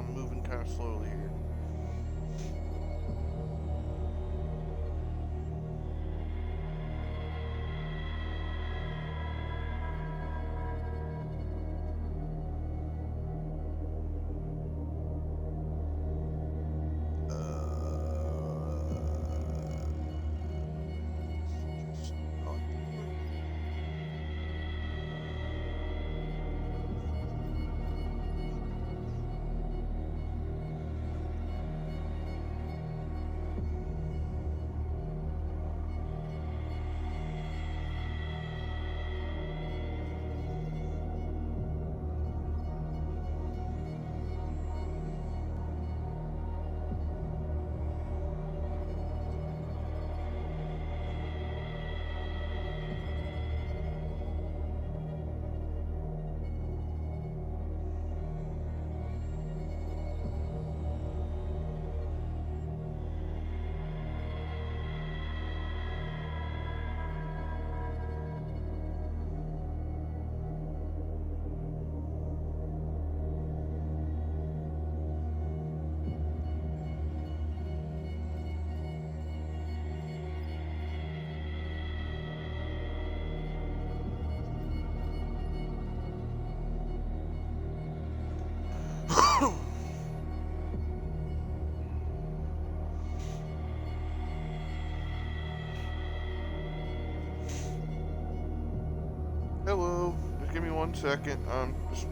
I'm moving kind of slowly here. Hello. Just give me 1 second. I'm just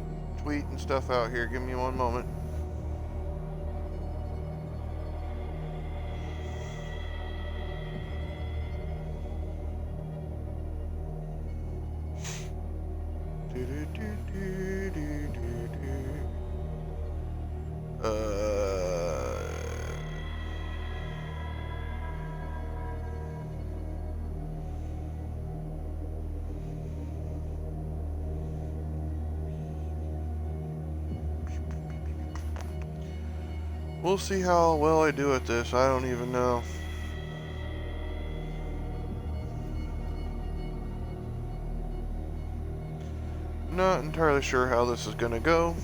tweeting stuff out here. Give me one moment. We'll see how well I do at this. I don't even know. Not entirely sure how this is gonna go.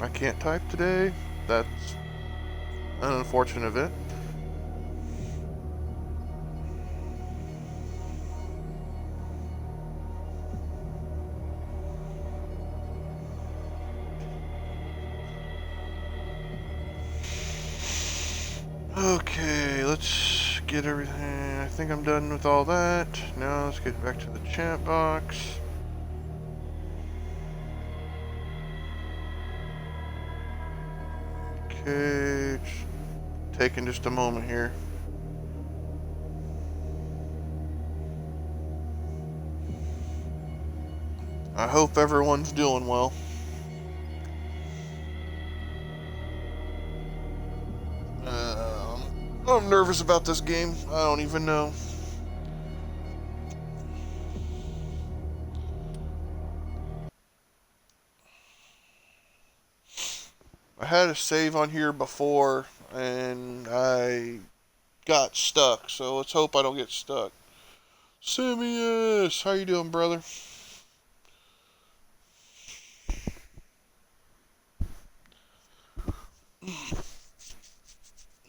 I can't type today. That's an unfortunate event. Okay, let's get everything. I think I'm done with all that. Now let's get back to the chat box. Okay, taking just a moment here. I hope everyone's doing well. I'm nervous about this game. I don't even know. I had a save on here before, and I got stuck. So let's hope I don't get stuck. Simius, how you doing, brother?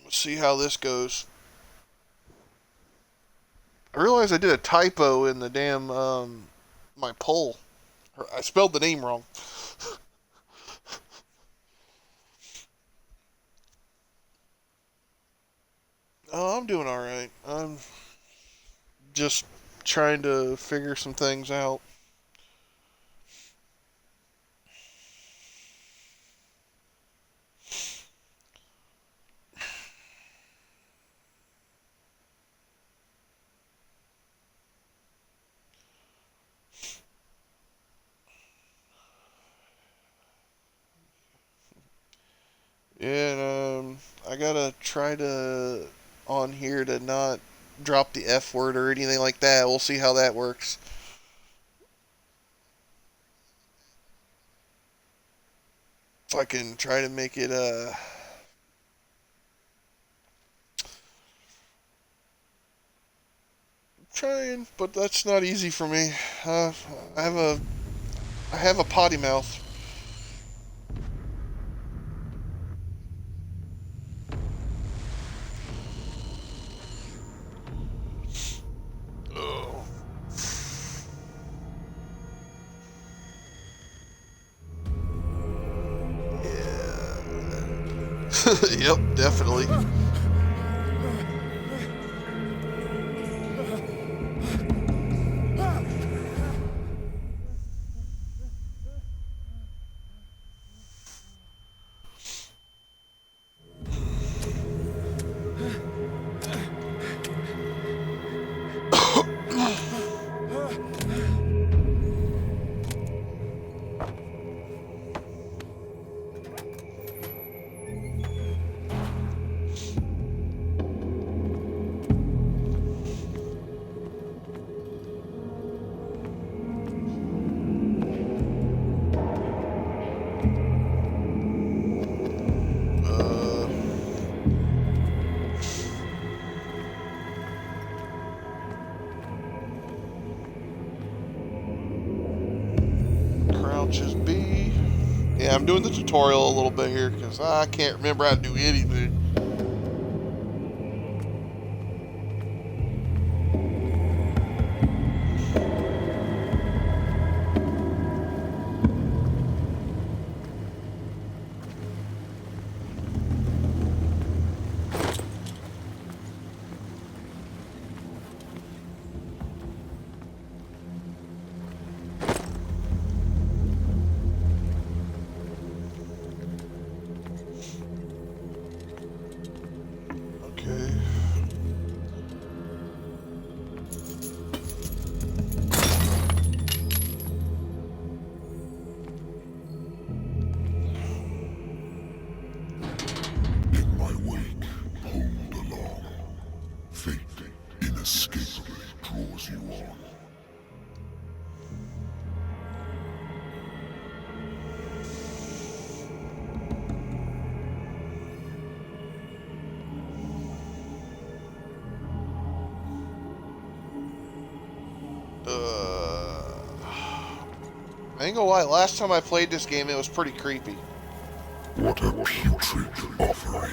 Let's see how this goes. I realized I did a typo in the damn my poll. I spelled the name wrong. Oh, I'm doing all right. I'm just trying to figure some things out. And I gotta try to on here to not drop the F word or anything like that. We'll see how that works. If I can try to make it trying, but that's not easy for me. Uh, I have a I have a potty mouth. Oh. Yeah. Yep, definitely. Uh, Crouch is B. Yeah, I'm doing the tutorial a little bit here because I can't remember how to do anything. Okay. In my wake, pulled along. Fate inescapably draws you on. I ain't gonna lie, last time I played this game, it was pretty creepy. What a putrid offering.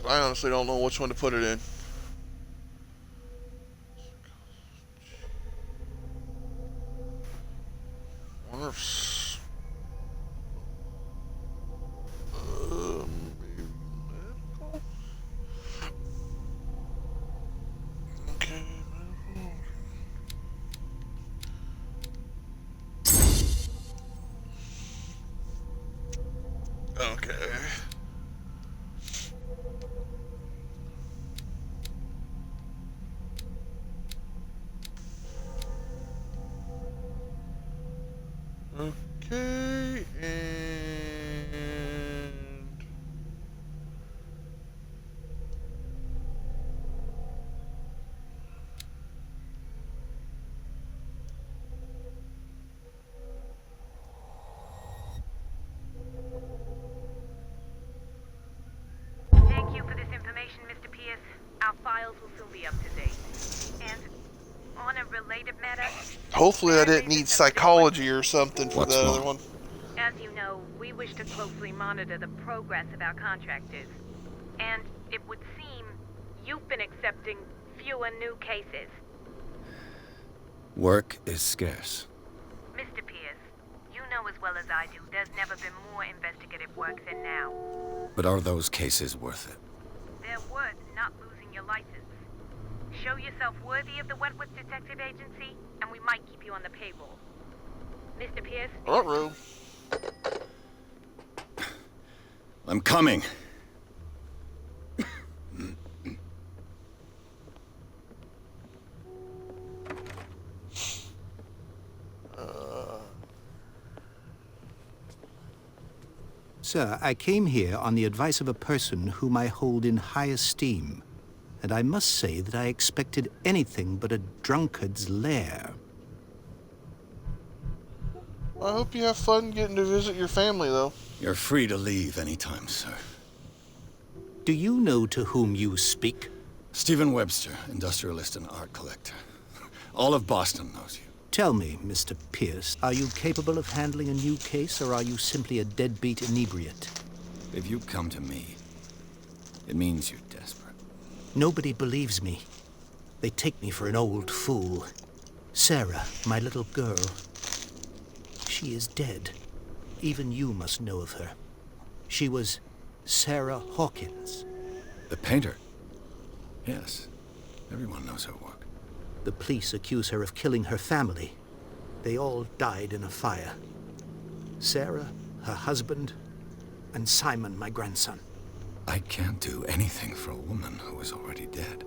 I honestly don't know which one to put it in. Wonder if, medical? Okay, medical. Okay. Okay, and Thank you for this information, Mr. Pierce. Our files will soon be up to date. And on a related matter, hopefully I didn't apparently need there's something in psychology or something for What's the other wrong? one. As you know, we wish to closely monitor the progress of our contractors. And it would seem you've been accepting fewer new cases. Work is scarce. Mr. Pierce, you know as well as I do, there's never been more investigative work than now. But are those cases worth it? They're worth not losing your license. Show yourself worthy of the Wentworth Detective Agency, and we might keep you on the payroll. Mr. Pierce? Ruh-roh. I'm coming. Sir, I came here on the advice of a person whom I hold in high esteem, and I must say that I expected anything but a drunkard's lair. I hope you have fun getting to visit your family, though. You're free to leave anytime, sir. Do you know to whom you speak? Stephen Webster, industrialist and art collector. All of Boston knows you. Tell me, Mr. Pierce, are you capable of handling a new case, or are you simply a deadbeat inebriate? If you come to me, it means you're desperate. Nobody believes me. They take me for an old fool. Sarah, my little girl, she is dead. Even you must know of her. She was Sarah Hawkins. The painter? Yes. Everyone knows her work. The police accuse her of killing her family. They all died in a fire. Sarah, her husband, and Simon, my grandson. I can't do anything for a woman who is already dead.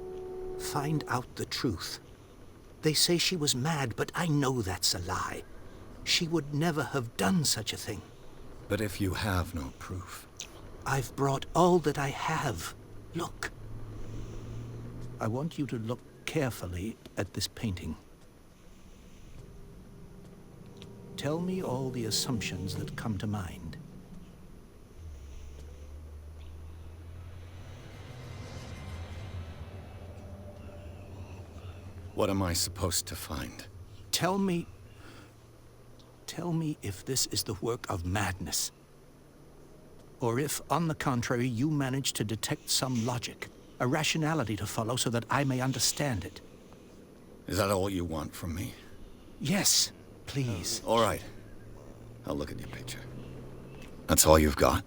Find out the truth. They say she was mad, but I know that's a lie. She would never have done such a thing. But if you have no proof... I've brought all that I have. Look. I want you to look carefully at this painting. Tell me all the assumptions that come to mind. What am I supposed to find? Tell me if this is the work of madness. Or if, on the contrary, you manage to detect some logic, a rationality to follow so that I may understand it. Is that all you want from me? Yes, please. All right. I'll look at your picture. That's all you've got?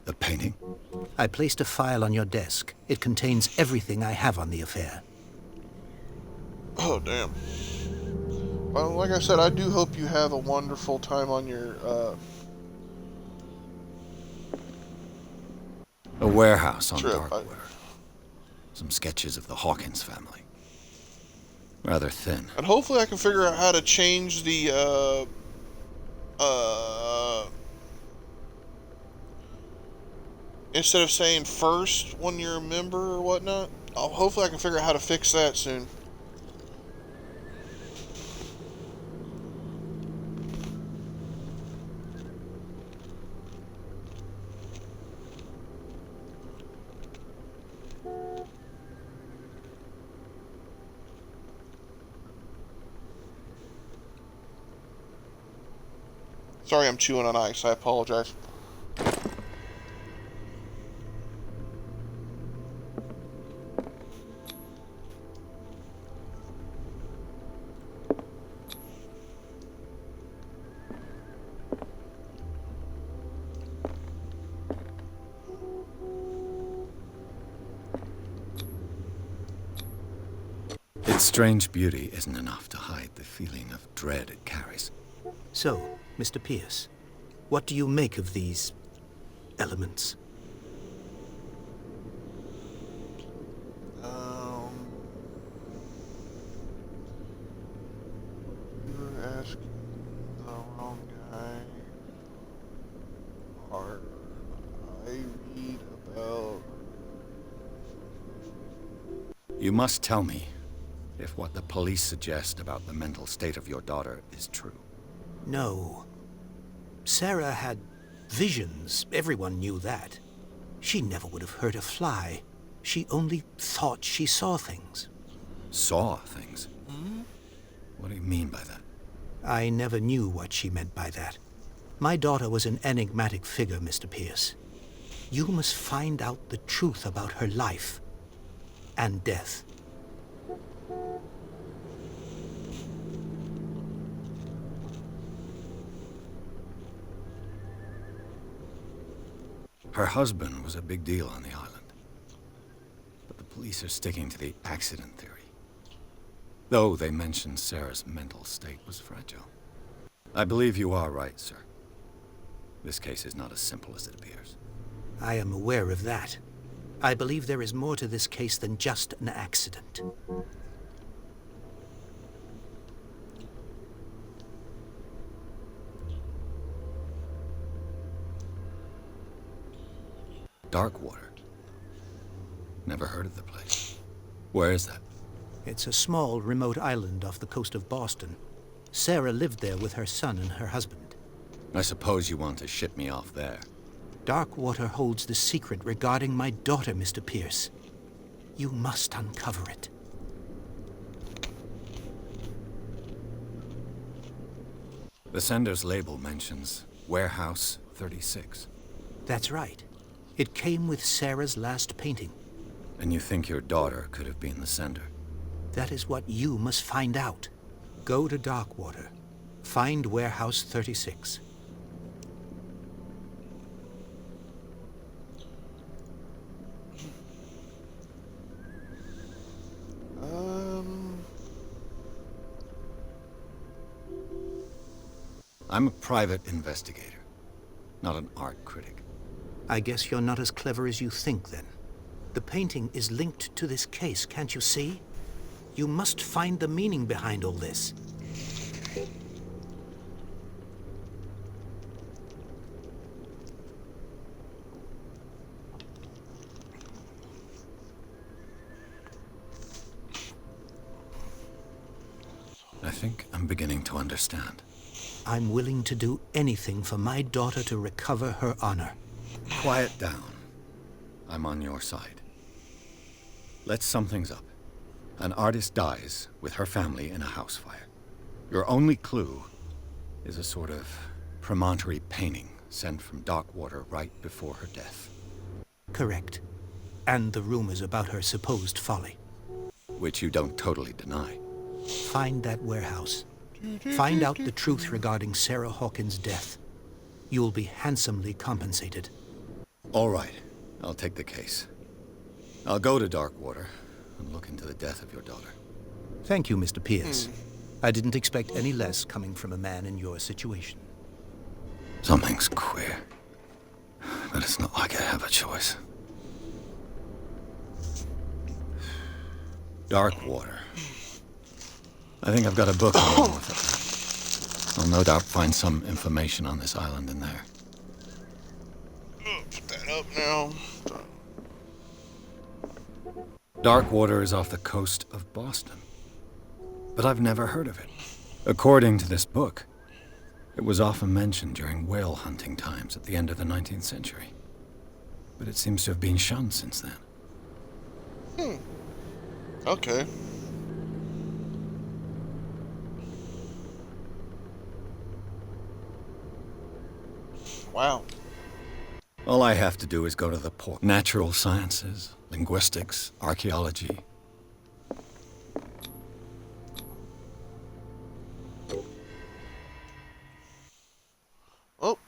The painting? I placed a file on your desk. It contains everything I have on the affair. Oh, damn. Well, like I said, I do hope you have a wonderful time on your, A warehouse on trip. Darkwater. Some sketches of the Hawkins family. Rather thin. And hopefully I can figure out how to change the, instead of saying first when you're a member or whatnot, hopefully I can figure out how to fix that soon. Sorry I'm chewing on ice, I apologize. Its strange beauty isn't enough to hide the feeling of dread it carries. So, Mr. Pierce, what do you make of these elements? You're asking the wrong guy. Or I read about. You must tell me if what the police suggest about the mental state of your daughter is true. No. Sarah had visions. Everyone knew that. She never would have hurt a fly. She only thought she saw things. Saw things? What do you mean by that? I never knew what she meant by that. My daughter was an enigmatic figure, Mr. Pierce. You must find out the truth about her life and death. Her husband was a big deal on the island. But the police are sticking to the accident theory. Though they mentioned Sarah's mental state was fragile. I believe you are right, sir. This case is not as simple as it appears. I am aware of that. I believe there is more to this case than just an accident. Darkwater. Never heard of the place. Where is that? It's a small, remote island off the coast of Boston. Sarah lived there with her son and her husband. I suppose you want to ship me off there. Darkwater holds the secret regarding my daughter, Mr. Pierce. You must uncover it. The sender's label mentions Warehouse 36. That's right. It came with Sarah's last painting. And you think your daughter could have been the sender? That is what you must find out. Go to Darkwater. Find Warehouse 36. I'm a private investigator, not an art critic. I guess you're not as clever as you think, then. The painting is linked to this case, can't you see? You must find the meaning behind all this. I think I'm beginning to understand. I'm willing to do anything for my daughter to recover her honor. Quiet down. I'm on your side. Let's sum things up. An artist dies with her family in a house fire. Your only clue is a sort of promontory painting sent from Darkwater right before her death. Correct. And the rumors about her supposed folly. Which you don't totally deny. Find that warehouse. Find out the truth regarding Sarah Hawkins' death. You'll be handsomely compensated. All right. I'll take the case. I'll go to Darkwater and look into the death of your daughter. Thank you, Mr. Pierce. I didn't expect any less coming from a man in your situation. Something's queer. But it's not like I have a choice. Darkwater. I think I've got a book along with it. I'll no doubt find some information on this island in there. Put that up now. Darkwater is off the coast of Boston. But I've never heard of it. According to this book, it was often mentioned during whale hunting times at the end of the 19th century. But it seems to have been shunned since then. Okay. Wow. All I have to do is go to the port. Natural sciences, linguistics, archaeology. Oh.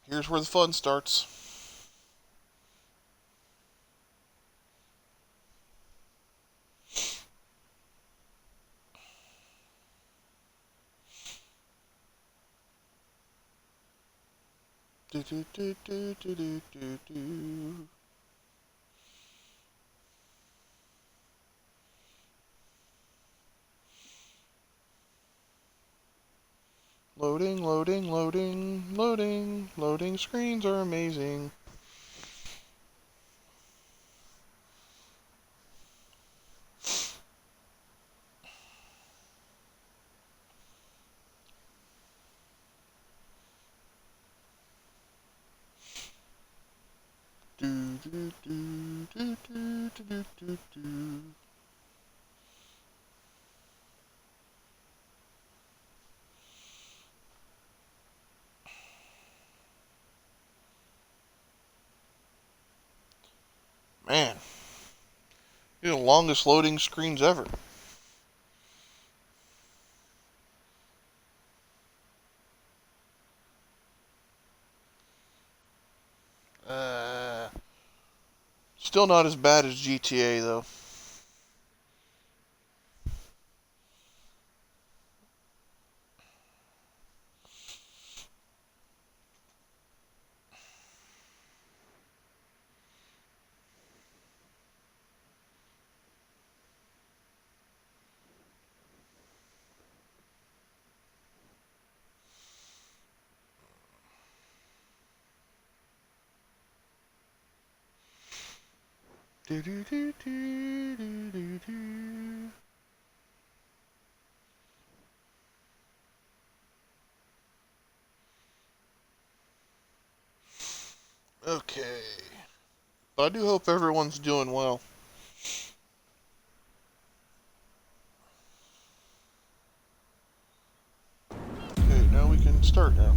Here's where the fun starts. Do, do, do, do, do, do, do, do. Loading, loading, loading, loading. Loading screens are amazing. Do, do, do, do, do, do, do, do. Man, these are the longest loading screens ever. Still not as bad as GTA though. Do, do, do, do, do, do, do. Okay. But I do hope everyone's doing well. Okay, now we can start now.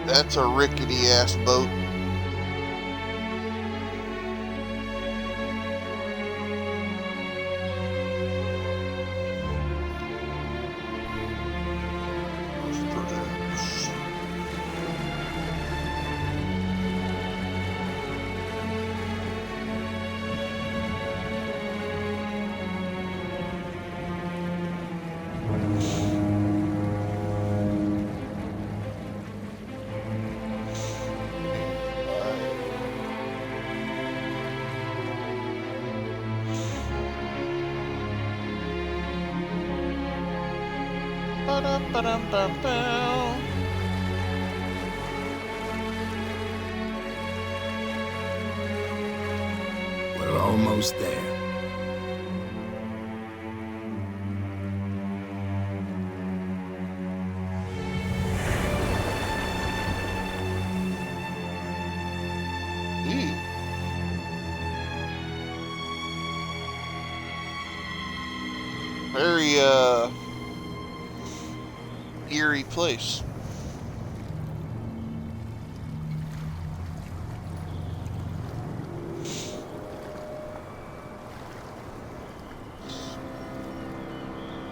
That's a rickety ass boat. Ba-dum-ba-dum-bum-bum. We're almost there. Ew. Very, eerie place.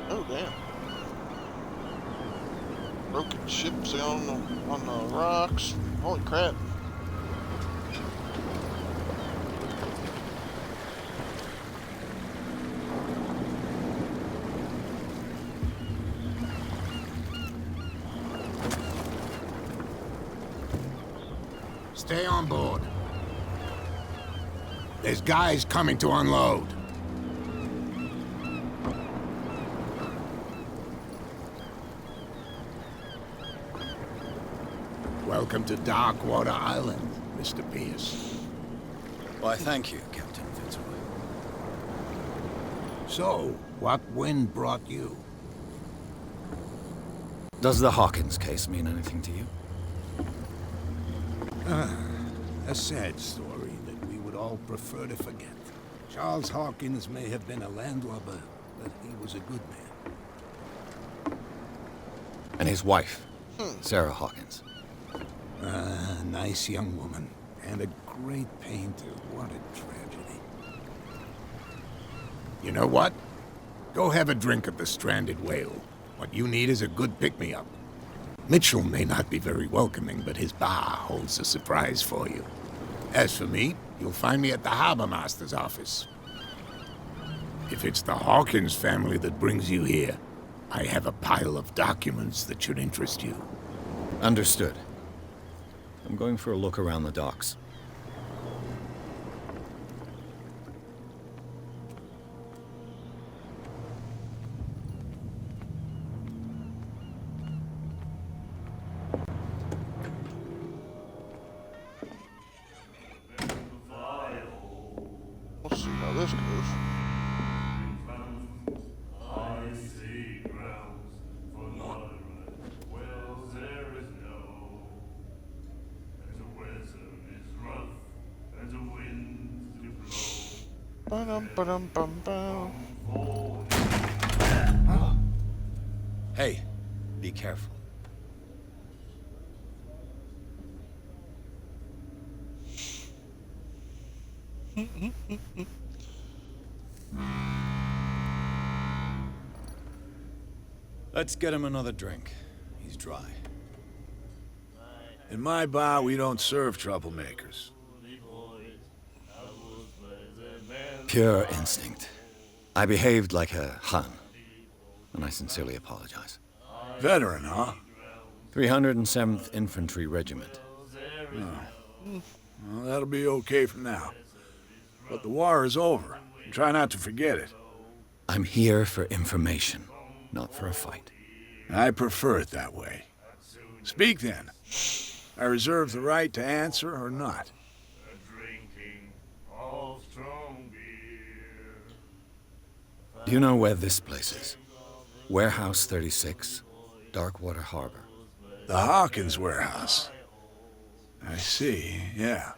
Oh, damn. Broken ships on the rocks. Holy crap. Stay on board. There's guys coming to unload. Welcome to Darkwater Island, Mr. Pierce. Why, thank you, Captain Fitzroy. So, what wind brought you? Does the Hawkins case mean anything to you? A sad story that we would all prefer to forget. Charles Hawkins may have been a landlubber, but he was a good man. And his wife, Sarah Hawkins. A nice young woman, and a great painter. What a tragedy. You know what? Go have a drink at the Stranded Whale. What you need is a good pick-me-up. Mitchell may not be very welcoming, but his bar holds a surprise for you. As for me, you'll find me at the Harbor Master's office. If it's the Hawkins family that brings you here, I have a pile of documents that should interest you. Understood. I'm going for a look around the docks. We'll see how this goes. Ba-dum-ba-dum-bum-bum. Hey, be careful. Let's get him another drink. He's dry. In my bar, we don't serve troublemakers. Pure instinct. I behaved like a Hun, and I sincerely apologize. Veteran, huh? 307th Infantry Regiment. Well, that'll be okay for now. But the war is over. Try not to forget it. I'm here for information, not for a fight. I prefer it that way. Speak then. I reserve the right to answer or not. Do you know where this place is? Warehouse 36, Darkwater Harbor. The Hawkins warehouse. I see, yeah.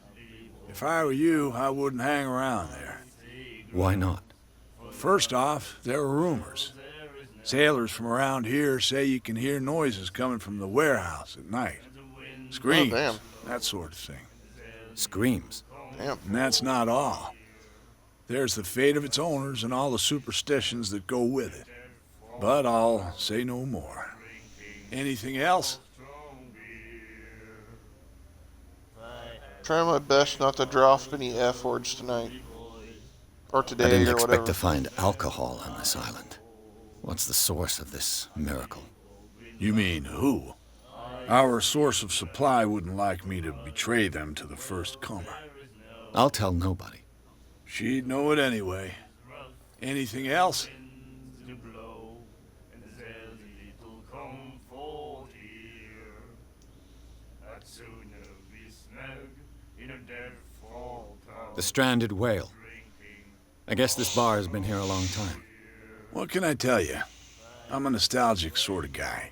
If I were you, I wouldn't hang around there. Why not? First off, there are rumors. Sailors from around here say you can hear noises coming from the warehouse at night. Screams, damn. that sort of thing. Screams. Damn. And that's not all. There's the fate of its owners and all the superstitions that go with it. But I'll say no more. Anything else? Try my best not to drop any F words tonight. Or I today, didn't or expect whatever. to find alcohol on this island. What's the source of this miracle? You mean who? Our source of supply wouldn't like me to betray them to the first comer. I'll tell nobody. She'd know it anyway. Anything else? The stranded whale. I guess this bar has been here a long time. What can I tell you? I'm a nostalgic sort of guy.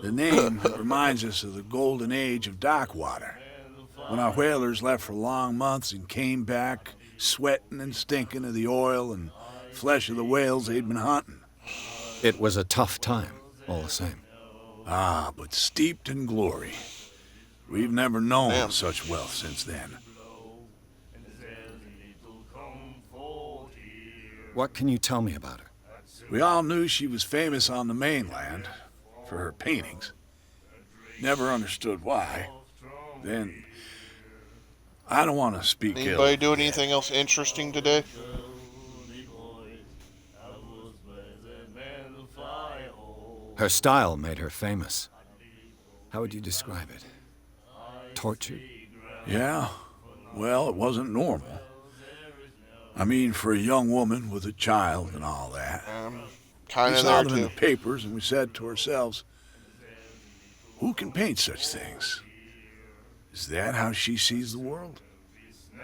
The name reminds us of the golden age of dockwater, when our whalers left for long months and came back sweating and stinking of the oil and flesh of the whales they'd been hunting. It was a tough time, all the same. Ah, but steeped in glory. We've never known Damn. such wealth since then. What can you tell me about her? We all knew she was famous on the mainland for her paintings. Never understood why. Then, I don't want to speak ill. Anybody doing anything else interesting today? Her style made her famous. How would you describe it? Tortured? Yeah, well, it wasn't normal. I mean, for a young woman with a child and all that. Kind We of saw there them in the too. papers and we said to ourselves, who can paint such things? Is that how she sees the world?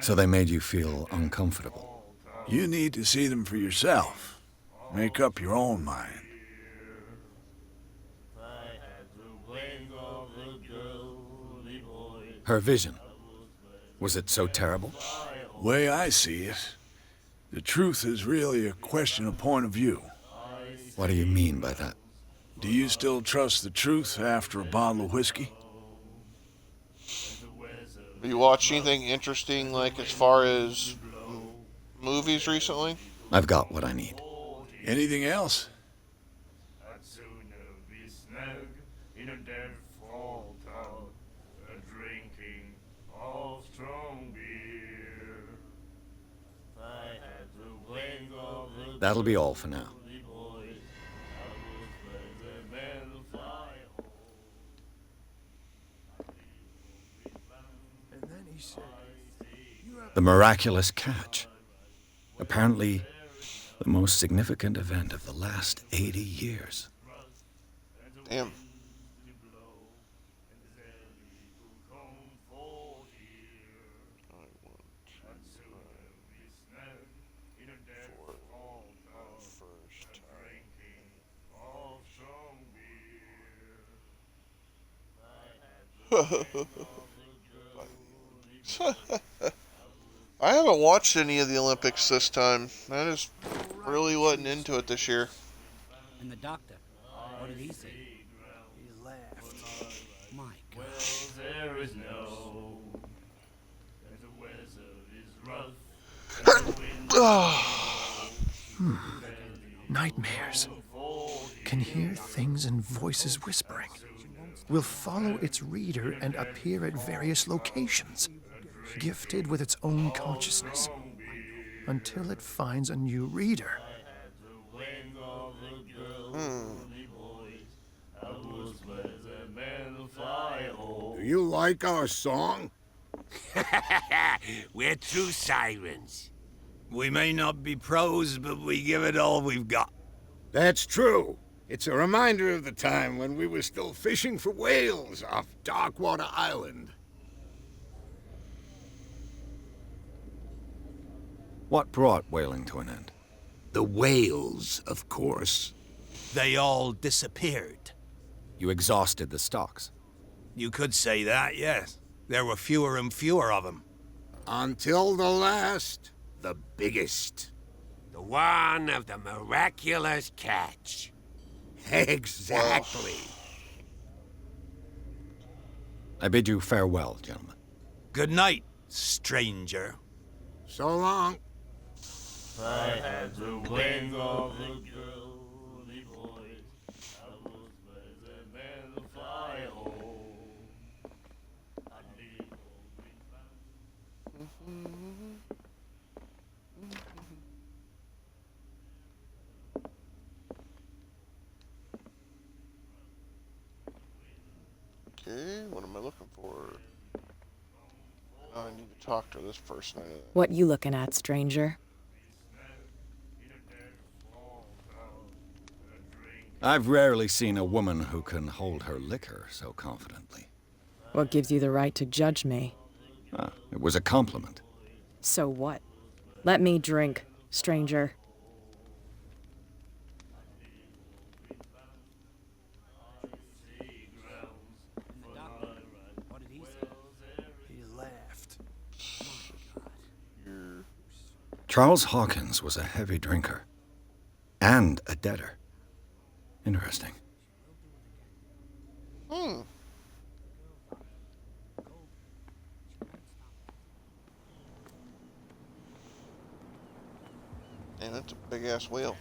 So they made you feel uncomfortable. You need to see them for yourself. Make up your own mind. Her vision. Was it so terrible? Way I see it, the truth is really a question of point of view. What do you mean by that? Do you still trust the truth after a bottle of whiskey? Have you watched anything interesting, like as far as movies recently? I've got what I need. Anything else? That'll be all for now. And then he said, The miraculous catch. Apparently, the most significant event of the last 80 years. Damn. I haven't watched any of the Olympics this time. I just really wasn't into it this year. And the doctor, what did he say? he laughed. My God. There is no, and the weather is rough. Nightmares. Can hear things and voices whispering. Will follow its reader and appear at various locations, gifted with its own consciousness, until it finds a new reader. Do you like our song? We're true sirens. We may not be pros, but we give it all we've got. That's true. It's a reminder of the time when we were still fishing for whales off Darkwater Island. What brought whaling to an end? The whales, of course. They all disappeared. You exhausted the stocks. You could say that, yes. There were fewer and fewer of them. Until the last, the biggest. The one of the miraculous catch. Exactly. I bid you farewell, gentlemen. Good night, stranger. So long. I had the wings of the girly boys. I was where the men fly home. I leave all green mountains. Okay, what am I looking for? Oh, I need to talk to this person. What you looking at, stranger? I've rarely seen a woman who can hold her liquor so confidently. What gives you the right to judge me? Ah, it was a compliment. So what? Let me drink, stranger. And the doctor, what did he say? He laughed. Charles Hawkins was a heavy drinker. And a debtor. Interesting. And that's a big ass wheel.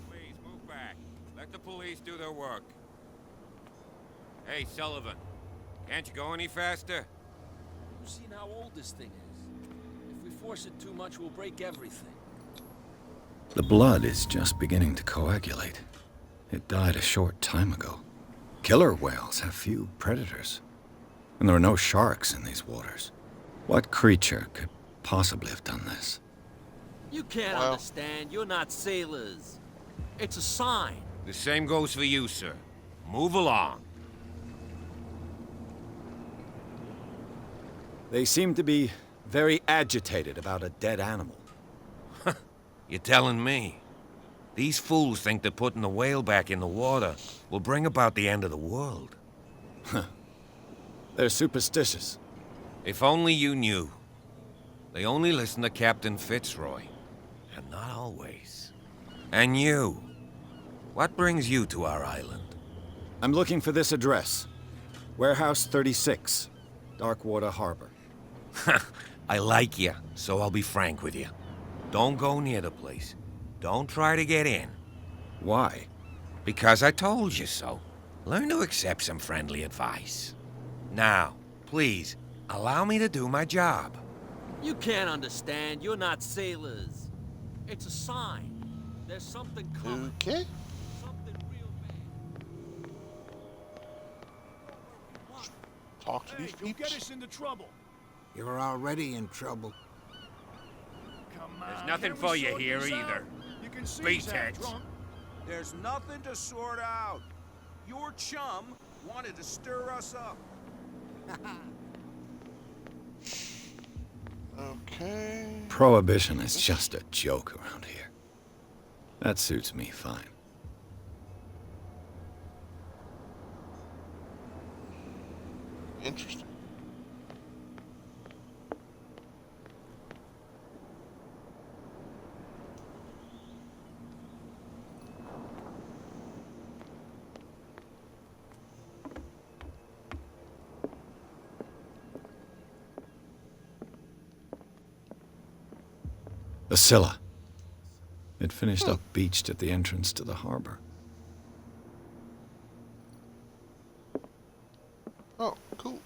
Please move back. Let the police do their work. Hey, Sullivan. Can't you go any faster? You've seen how old this thing is. If we force it too much, we'll break everything. The blood is just beginning to coagulate. It died a short time ago. Killer whales have few predators. And there are no sharks in these waters. What creature could possibly have done this? You can't understand. You're not sailors. It's a sign. The same goes for you, sir. Move along. They seem to be very agitated about a dead animal. You're telling me? These fools think that putting the whale back in the water will bring about the end of the world. They're superstitious. If only you knew. They only listen to Captain Fitzroy. And not always. And you. What brings you to our island? I'm looking for this address. Warehouse 36, Darkwater Harbor. I like you, so I'll be frank with you. Don't go near the place. Don't try to get in. Why? Because I told you so. Learn to accept some friendly advice. Now, please, allow me to do my job. You can't understand. You're not sailors. It's a sign. There's something coming. Okay. Something real bad. Talk to these You'll get peeps. us into trouble. You're already in trouble. Come There's on, nothing can't we for you sort here this either. out? You can see Beat he's half it. drunk. There's nothing to sort out. Your chum wanted to stir us up. Okay. Prohibition is just a joke around here. That suits me fine. Interesting. The Scylla. It finished up beached at the entrance to the harbor. Oh, cool.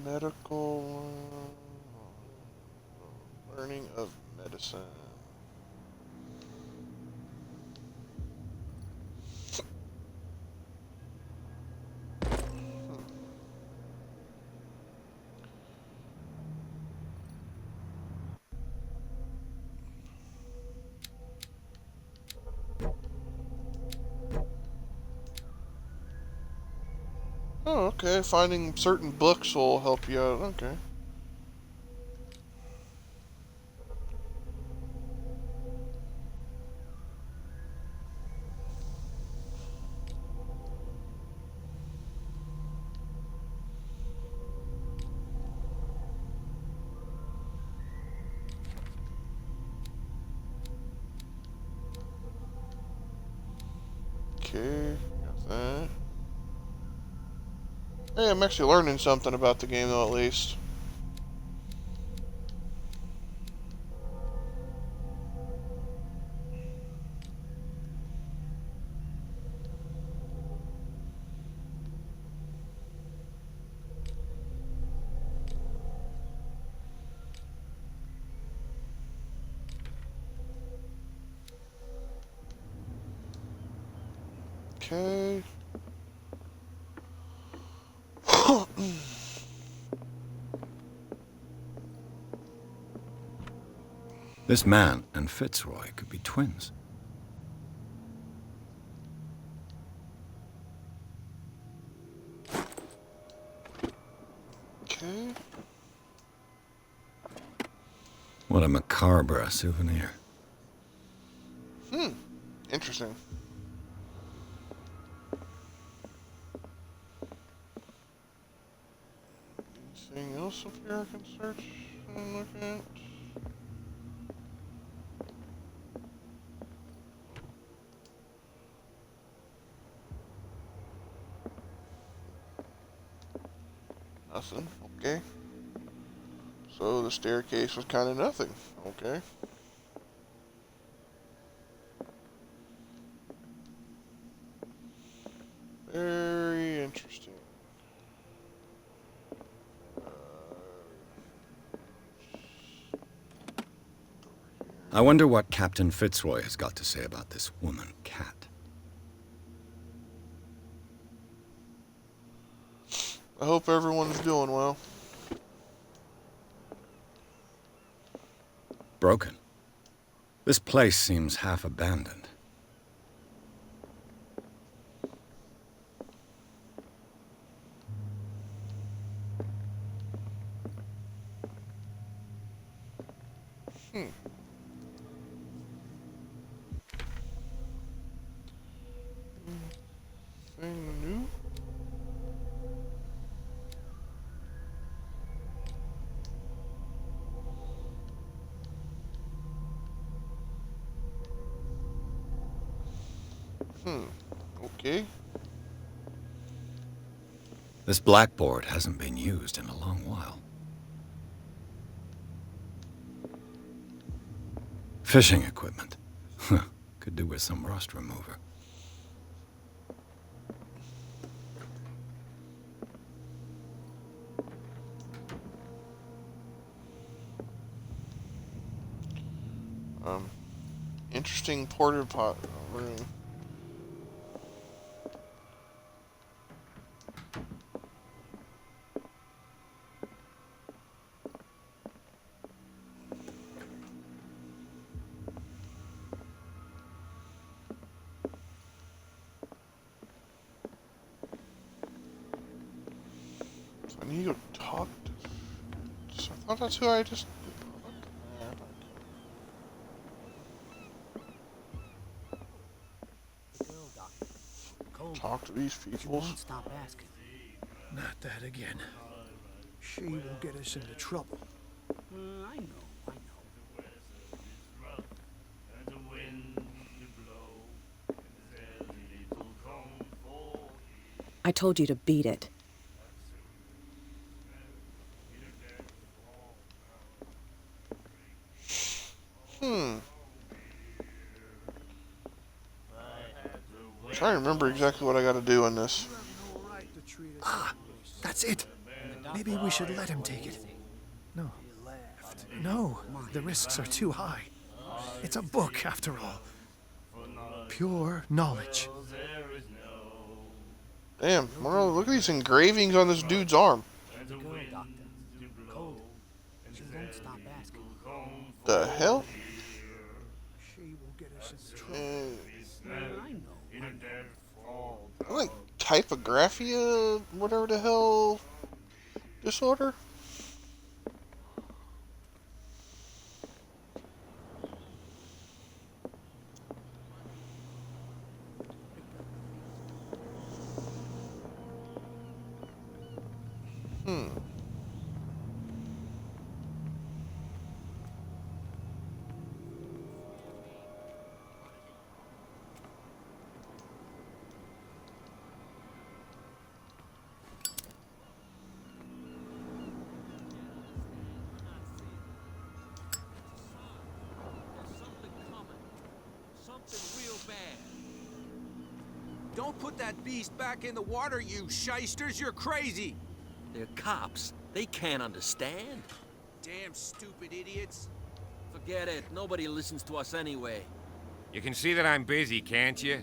Medical learning of medicine. Oh, okay. Finding certain books will help you out. Okay. Okay, got that. Hey, I'm actually learning something about the game, though, at least. Okay. This man and Fitzroy could be twins. Okay. What a macabre souvenir. Interesting. Anything else up here I can search and look at? Nothing. Okay. So the staircase was kind of nothing. Okay. Very interesting. I wonder what Captain Fitzroy has got to say about this woman, Cat. I hope everyone's doing well. Broken. This place seems half abandoned. Anything new? Okay. This blackboard hasn't been used in a long while. Fishing equipment. Could do with some rust remover. Um, interesting porta pot room. So I need to go talk to. So I thought that's who I just. The girl, Doctor. Cold. Talk to these She people. won't stop asking. Not that again. She will get us into trouble. I know. I told you to beat it. I'm trying to remember exactly what I got to do in this. Ah, that's it. Maybe we should let him take it. No. No, the risks are too high. It's a book, after all. Pure knowledge. Damn, Marlo, look at these engravings on this dude's arm. The girl, Doctor. Cold. She won't stop asking. The hell? She will get us into trouble. I know. Like typographia, whatever the hell disorder? Something real bad. Don't put that beast back in the water, you shysters. You're crazy. They're cops. They can't understand. Damn stupid idiots. Forget it. Nobody listens to us anyway. You can see that I'm busy, can't you?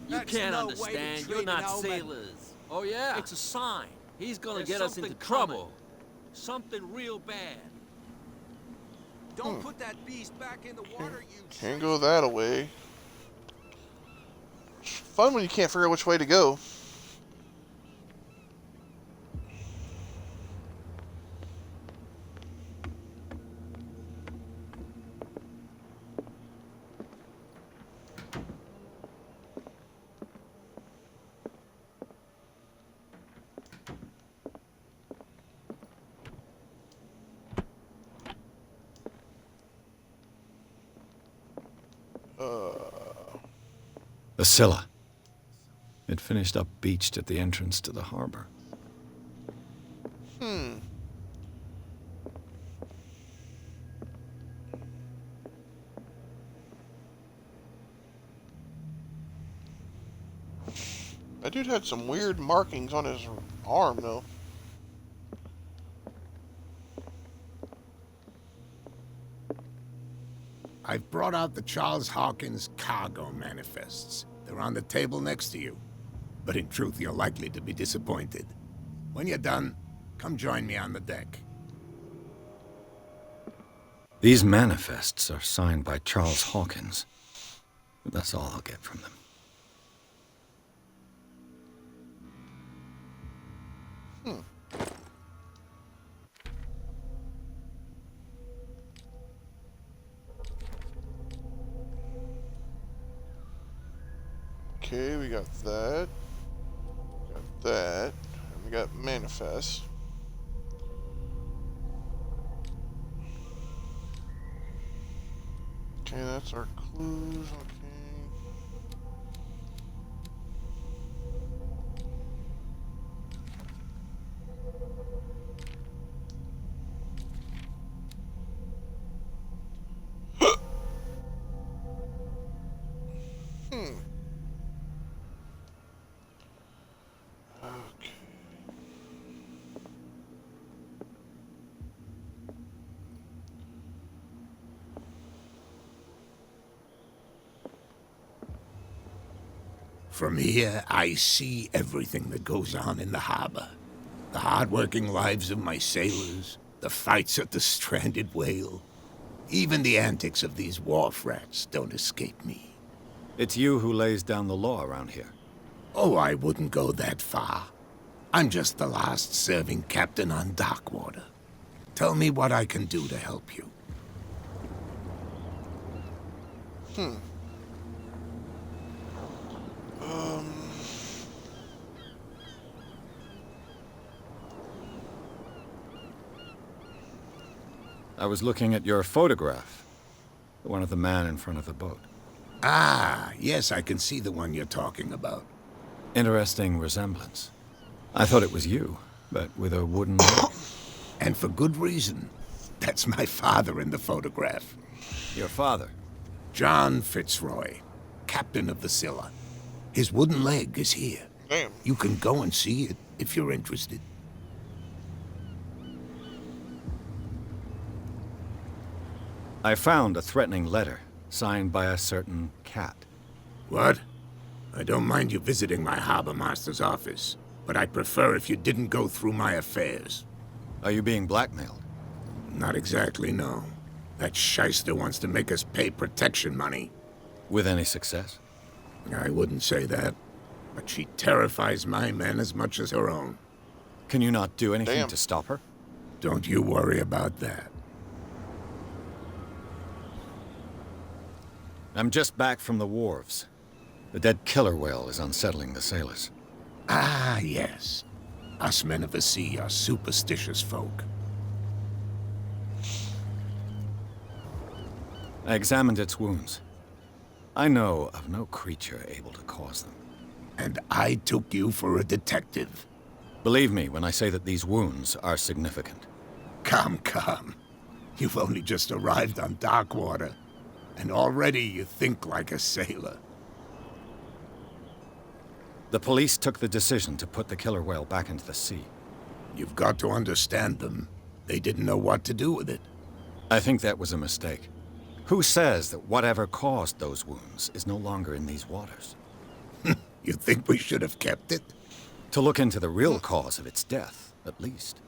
You That's can't no way to understand. treat You're not an omen. sailors. Oh, yeah? It's a sign. He's gonna There's get us into something trouble. Something real bad. Don't put that beast back in the water, you Can't go that away. It's fun when you can't figure out which way to go. The Scylla. It finished up beached at the entrance to the harbor. That dude had some weird markings on his arm, though. I've brought out the Charles Hawkins cargo manifests. They're on the table next to you. But in truth, you're likely to be disappointed. When you're done, come join me on the deck. These manifests are signed by Charles Hawkins. But that's all I'll get from them. Okay, we got that. Got that. And we got manifest. Okay, that's our clues. Okay. From here, I see everything that goes on in the harbor. The hard-working lives of my sailors, the fights at the stranded whale. Even the antics of these wharf rats don't escape me. It's you who lays down the law around here. Oh, I wouldn't go that far. I'm just the last serving captain on Darkwater. Tell me what I can do to help you. I was looking at your photograph. The one of the man in front of the boat. Ah, yes, I can see the one you're talking about. Interesting resemblance. I thought it was you, but with a wooden leg. And for good reason. That's my father in the photograph. Your father? John Fitzroy, captain of the Scylla. His wooden leg is here. Damn. You can go and see it if you're interested. I found a threatening letter, signed by a certain cat. What? I don't mind you visiting my harbor master's office, but I'd prefer if you didn't go through my affairs. Are you being blackmailed? Not exactly, no. That shyster wants to make us pay protection money. With any success? I wouldn't say that, but she terrifies my men as much as her own. Can you not do anything Damn. to stop her? Don't you worry about that. I'm just back from the wharves. The dead killer whale is unsettling the sailors. Ah, yes. Us men of the sea are superstitious folk. I examined its wounds. I know of no creature able to cause them. And I took you for a detective. Believe me when I say that these wounds are significant. Come. You've only just arrived on Darkwater, and already you think like a sailor. The police took the decision to put the killer whale back into the sea. You've got to understand them. They didn't know what to do with it. I think that was a mistake. Who says that whatever caused those wounds is no longer in these waters? You think we should have kept it? To look into the real cause of its death, at least.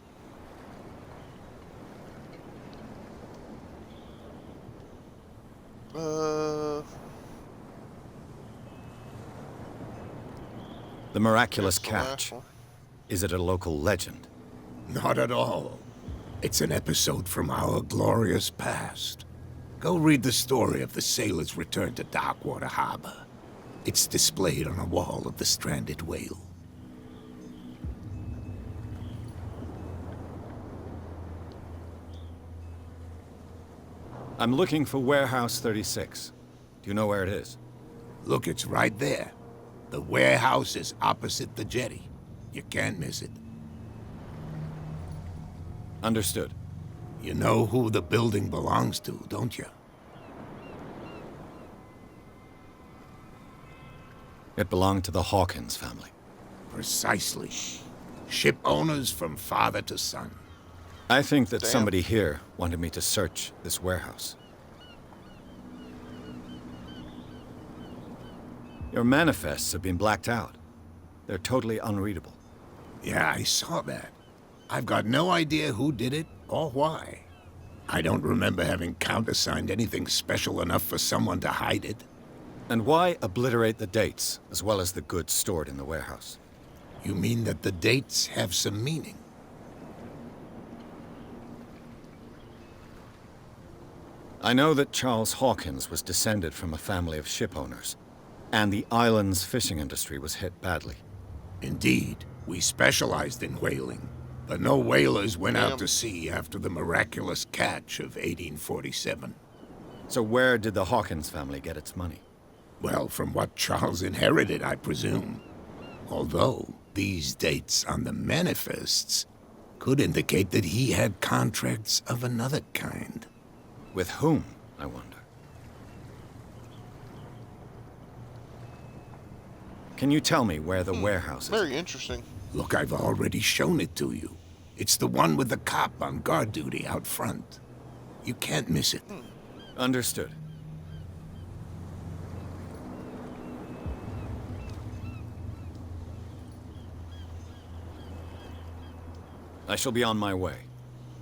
The miraculous catch. Is it a local legend? Not at all. It's an episode from our glorious past. Go read the story of the sailor's return to Darkwater Harbor. It's displayed on a wall of the stranded whale. I'm looking for Warehouse 36. Do you know where it is? Look, it's right there. The warehouse is opposite the jetty. You can't miss it. Understood. You know who the building belongs to, don't you? It belonged to the Hawkins family. Precisely. Ship owners from father to son. I think that Damn. somebody here wanted me to search this warehouse. Your manifests have been blacked out. They're totally unreadable. Yeah, I saw that. I've got no idea who did it or why. I don't remember having countersigned anything special enough for someone to hide it. And why obliterate the dates, as well as the goods stored in the warehouse? You mean that the dates have some meaning? I know that Charles Hawkins was descended from a family of ship owners, and the island's fishing industry was hit badly. Indeed, we specialized in whaling, but no whalers went Damn. out to sea after the miraculous catch of 1847. So where did the Hawkins family get its money? Well, from what Charles inherited, I presume. Although, these dates on the manifests could indicate that he had contracts of another kind. With whom, I wonder? Can you tell me where the warehouse is? Very interesting. Look, I've already shown it to you. It's the one with the cop on guard duty out front. You can't miss it. Understood. I shall be on my way.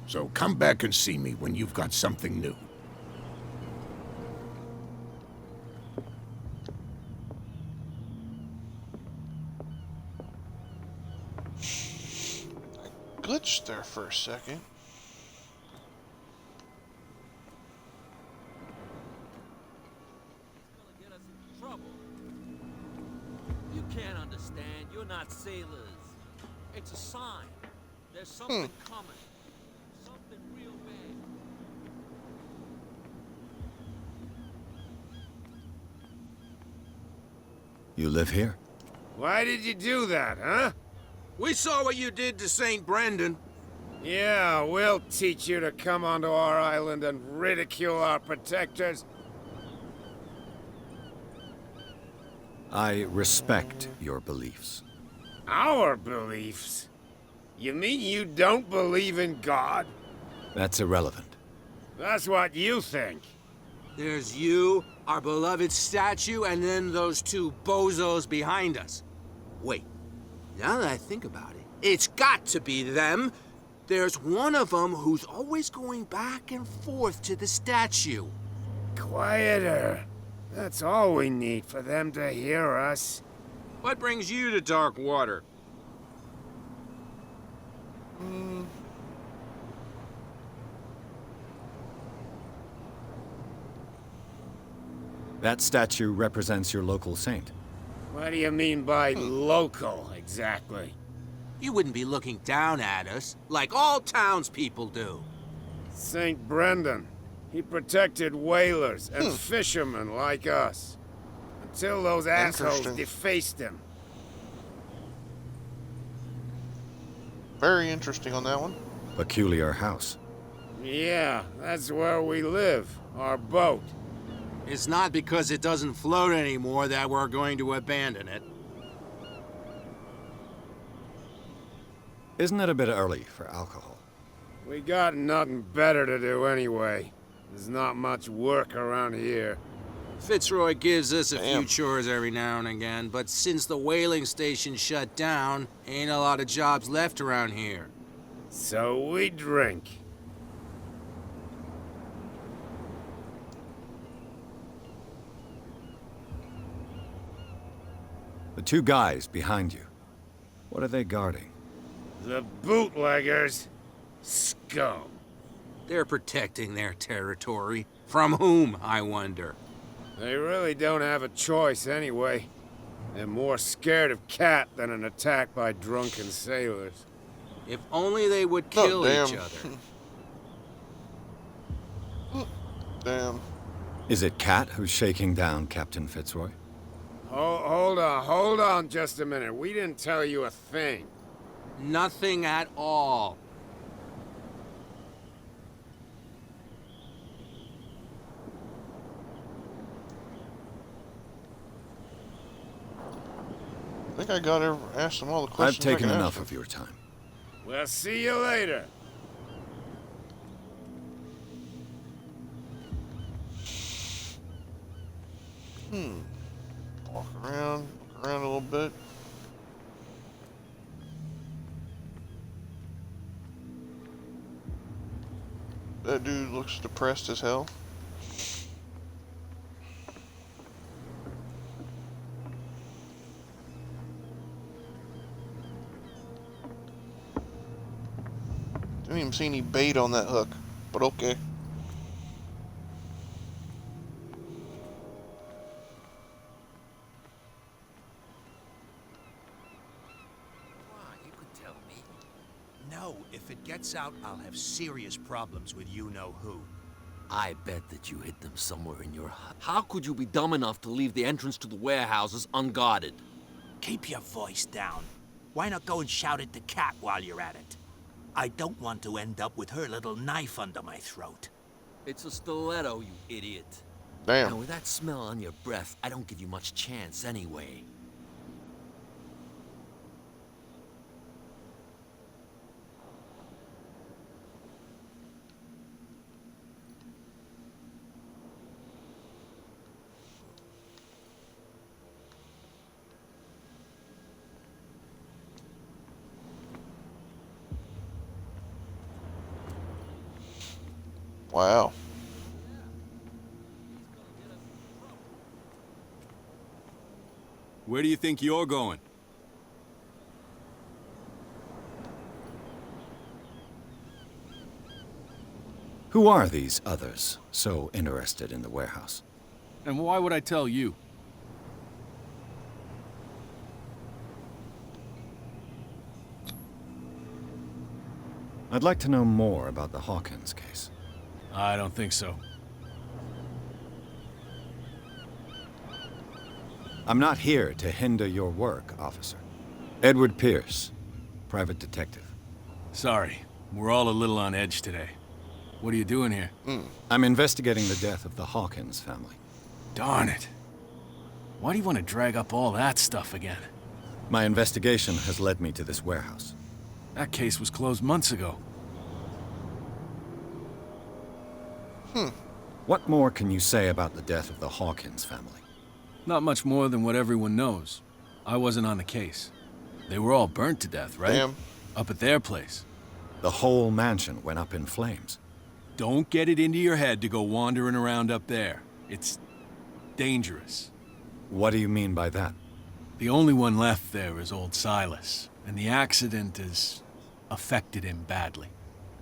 So come back and see me when you've got something new. Glitched there for a second. You can't understand. You're not sailors. It's a sign. There's something coming. Something real bad. You live here? Why did you do that, huh? We saw what you did to St. Brendan. Yeah, we'll teach you to come onto our island and ridicule our protectors. I respect your beliefs. Our beliefs? You mean you don't believe in God? That's irrelevant. That's what you think. There's you, our beloved statue, and then those two bozos behind us. Wait, now that I think about it, it's got to be them. There's one of them who's always going back and forth to the statue. Quieter. That's all we need for them to hear us. What brings you to dark water? That statue represents your local saint. What do you mean by local, exactly? You wouldn't be looking down at us, like all townspeople do. St. Brendan. He protected whalers and fishermen like us. Until those assholes defaced him. Very interesting on that one. Peculiar house. Yeah, that's where we live. Our boat. It's not because it doesn't float anymore that we're going to abandon it. Isn't it a bit early for alcohol? We got nothing better to do anyway. There's not much work around here. Fitzroy gives us a few chores every now and again, but since the whaling station shut down, ain't a lot of jobs left around here. So we drink. The two guys behind you. What are they guarding? The bootleggers. Scum. They're protecting their territory. From whom, I wonder? They really don't have a choice anyway. They're more scared of Cat than an attack by drunken sailors. If only they would kill each other. Damn. Is it Cat who's shaking down Captain Fitzroy? Hold on just a minute. We didn't tell you a thing. Nothing at all. I think I got asked them all the questions. I've taken enough of your time. We'll see you later. Walk around a little bit. That dude looks depressed as hell. Didn't even see any bait on that hook, but okay. No, if it gets out, I'll have serious problems with you-know-who. I bet that you hid them somewhere in your hut. How could you be dumb enough to leave the entrance to the warehouses unguarded? Keep your voice down. Why not go and shout at the cat while you're at it? I don't want to end up with her little knife under my throat. It's a stiletto, you idiot. Damn. Now, with that smell on your breath, I don't give you much chance anyway. Wow. Where do you think you're going? Who are these others so interested in the warehouse? And why would I tell you? I'd like to know more about the Hawkins case. I don't think so. I'm not here to hinder your work, officer. Edward Pierce, private detective. Sorry, we're all a little on edge today. What are you doing here? I'm investigating the death of the Hawkins family. Darn it. Why do you want to drag up all that stuff again? My investigation has led me to this warehouse. That case was closed months ago. What more can you say about the death of the Hawkins family? Not much more than what everyone knows. I wasn't on the case. They were all burnt to death, right? Damn. Up at their place. The whole mansion went up in flames. Don't get it into your head to go wandering around up there. It's dangerous. What do you mean by that? The only one left there is old Silas, and the accident has affected him badly.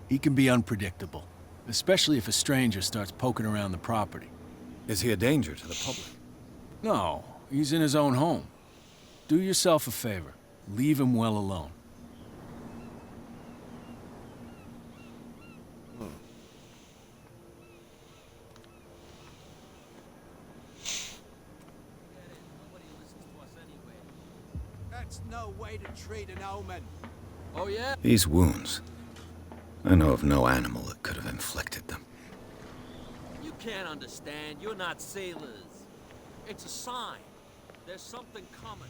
He can be unpredictable, especially if a stranger starts poking around the property. Is he a danger to the public? No, he's in his own home. Do yourself a favor. Leave him well alone. That's no way to treat an omen. Oh, yeah? These wounds. I know of no animal that could have inflicted them. You can't understand. You're not sailors. It's a sign. There's something coming.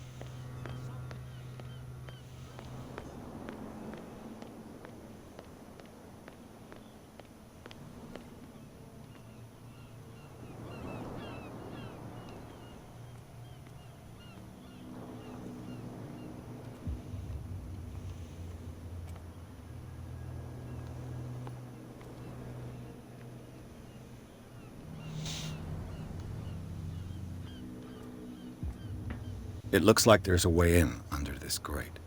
It looks like there's a way in under this grate.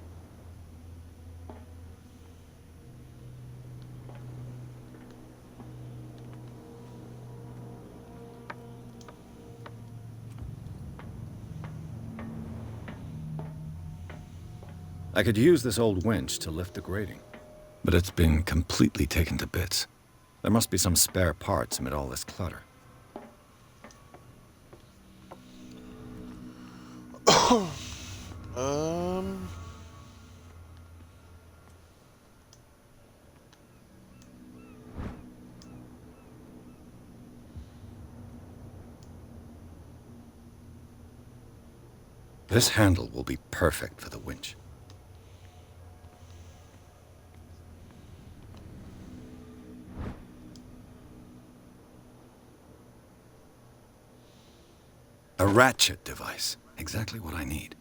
I could use this old winch to lift the grating, but it's been completely taken to bits. There must be some spare parts amid all this clutter. This handle will be perfect for the winch. A ratchet device. Exactly what I need.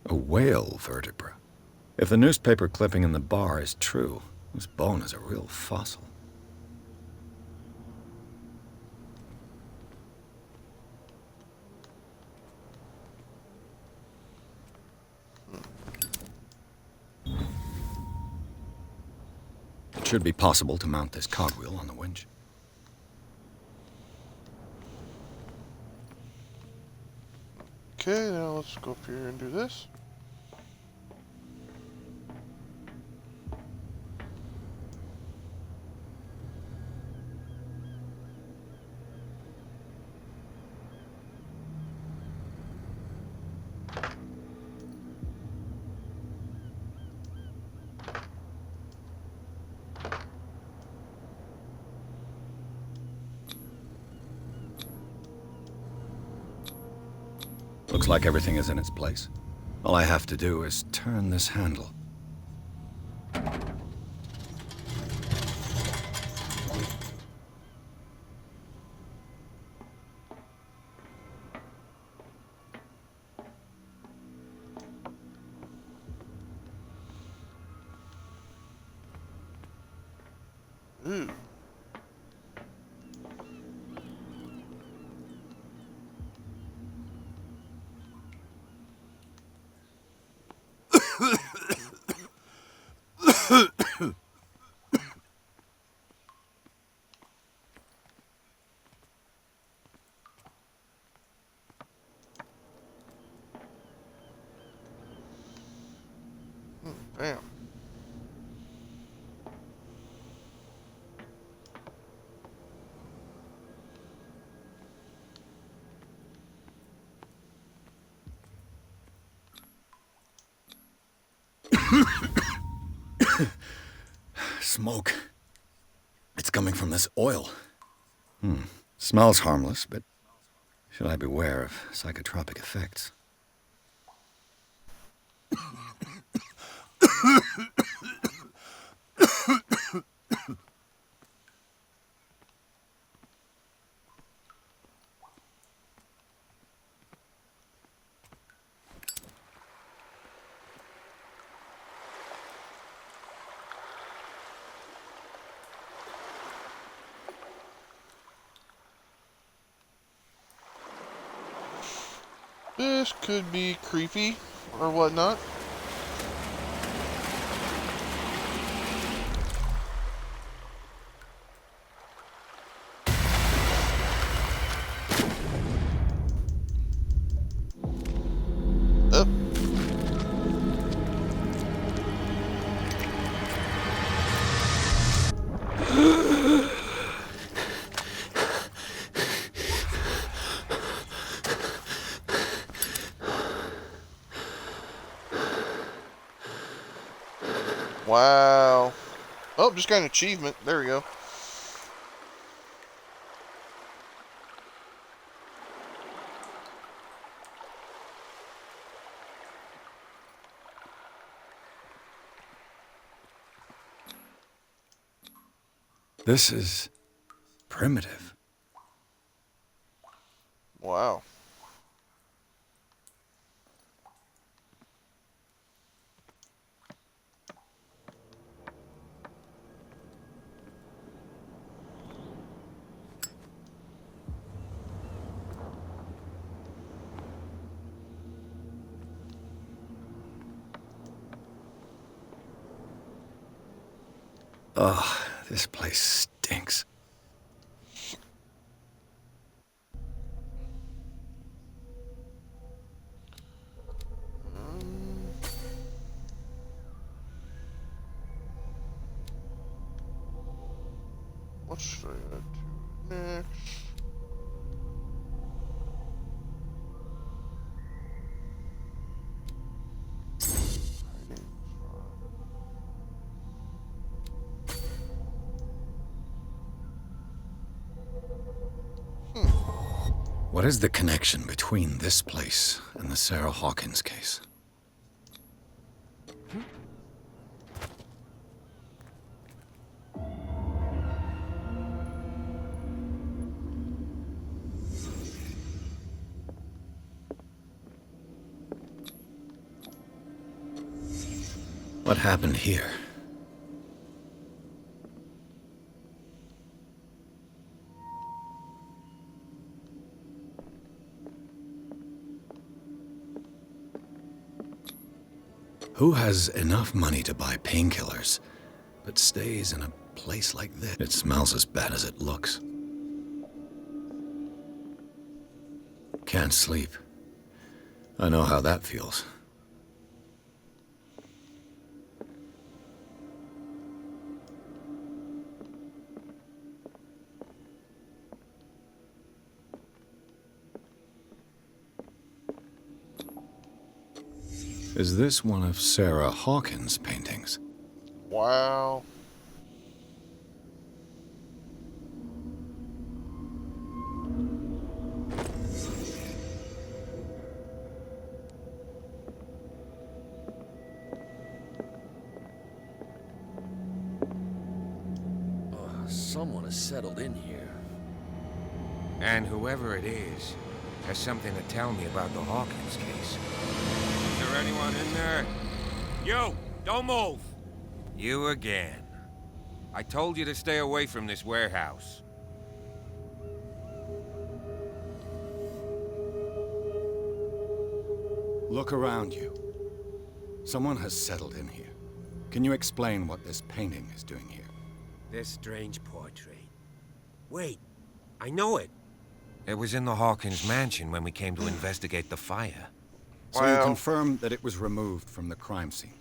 A whale vertebra. If the newspaper clipping in the bar is true, this bone is a real fossil. It should be possible to mount this cogwheel on the winch. Okay, now let's go up here and do this. Looks like everything is in its place. All I have to do is turn this handle. Ooh. Damn. Smoke. It's coming from this oil. Smells harmless, but should I beware of psychotropic effects? This could be creepy or whatnot. Up. Wow. Oh, just got an achievement. There we go. This is primitive. Wow. Ugh, this place stinks. What should I do next? What is the connection between this place and the Sarah Hawkins case? What happened here? Who has enough money to buy painkillers, but stays in a place like this? It smells as bad as it looks. Can't sleep. I know how that feels. Is this one of Sarah Hawkins' paintings? Wow. Someone has settled in here. And whoever it is has something to tell me about the Hawkins case. Is there anyone in there? You! Don't move! You again. I told you to stay away from this warehouse. Look around you. Someone has settled in here. Can you explain what this painting is doing here? This strange portrait. Wait, I know it. It was in the Hawkins mansion when we came to investigate the fire. So you confirm that it was removed from the crime scene.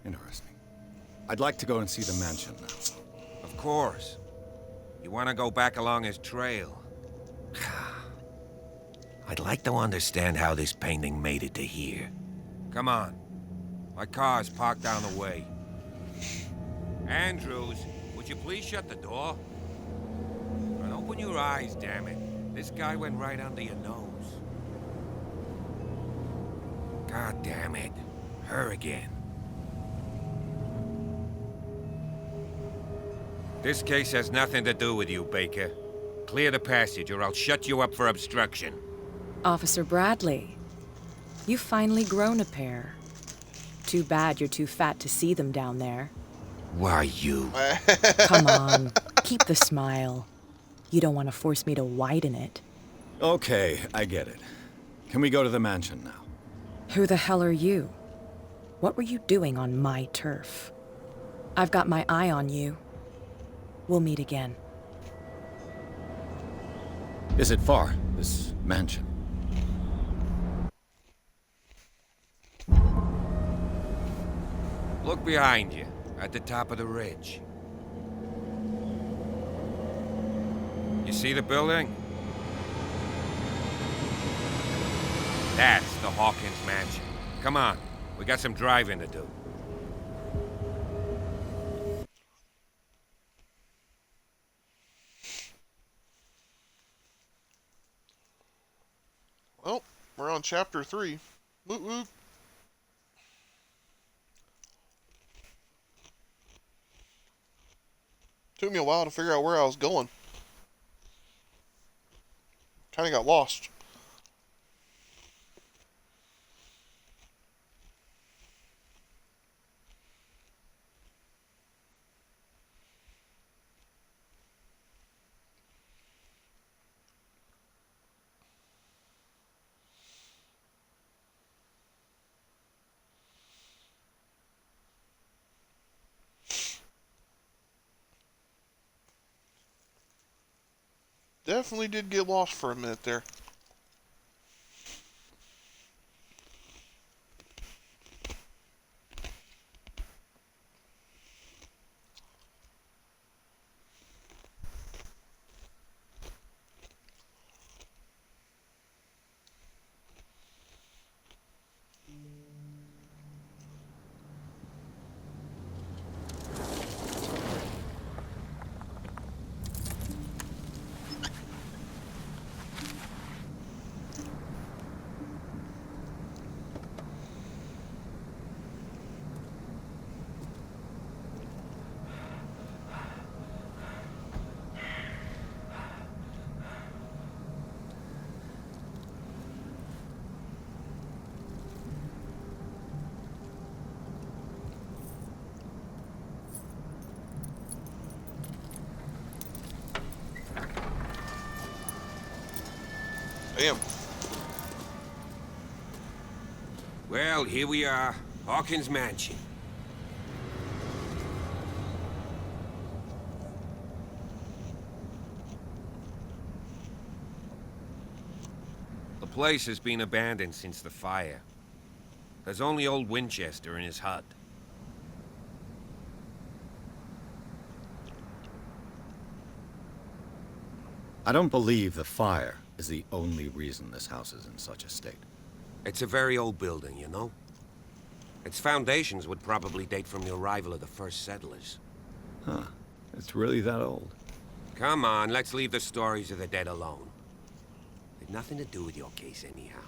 Interesting. I'd like to go and see the mansion now. Of course. You want to go back along his trail? I'd like to understand how this painting made it to here. Come on. My car's parked down the way. Andrews, would you please shut the door? And open your eyes, damn it. This guy went right under your nose. God damn it. Her again. This case has nothing to do with you, Baker. Clear the passage or I'll shut you up for obstruction. Officer Bradley, you've finally grown a pair. Too bad you're too fat to see them down there. Why, you? Come on, keep the smile. You don't want to force me to widen it. Okay, I get it. Can we go to the mansion now? Who the hell are you? What were you doing on my turf? I've got my eye on you. We'll meet again. Is it far, this mansion? Look behind you, at the top of the ridge. You see the building? That's the Hawkins mansion. Come on, we got some driving to do. Well, we're on chapter 3. Woot woot. Took me a while to figure out where I was going. Kinda got lost. Definitely did get lost for a minute there. Damn. Well, here we are. Hawkins mansion. The place has been abandoned since the fire. There's only old Winchester in his hut. I don't believe the fire is the only reason this house is in such a state. It's a very old building, you know? Its foundations would probably date from the arrival of the first settlers. Huh. It's really that old. Come on, let's leave the stories of the dead alone. They've nothing to do with your case anyhow.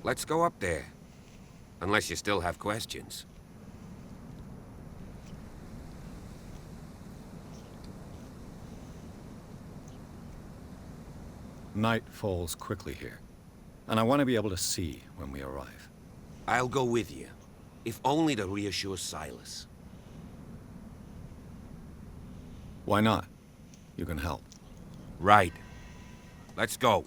Let's go up there. Unless you still have questions. Night falls quickly here, and I want to be able to see when we arrive. I'll go with you, if only to reassure Silas. Why not? You can help. Right. Let's go.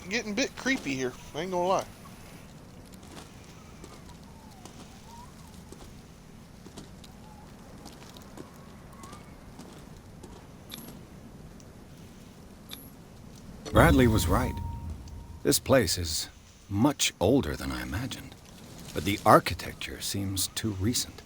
Getting a bit creepy here. I ain't gonna lie. Bradley was right. This place is much older than I imagined, but the architecture seems too recent.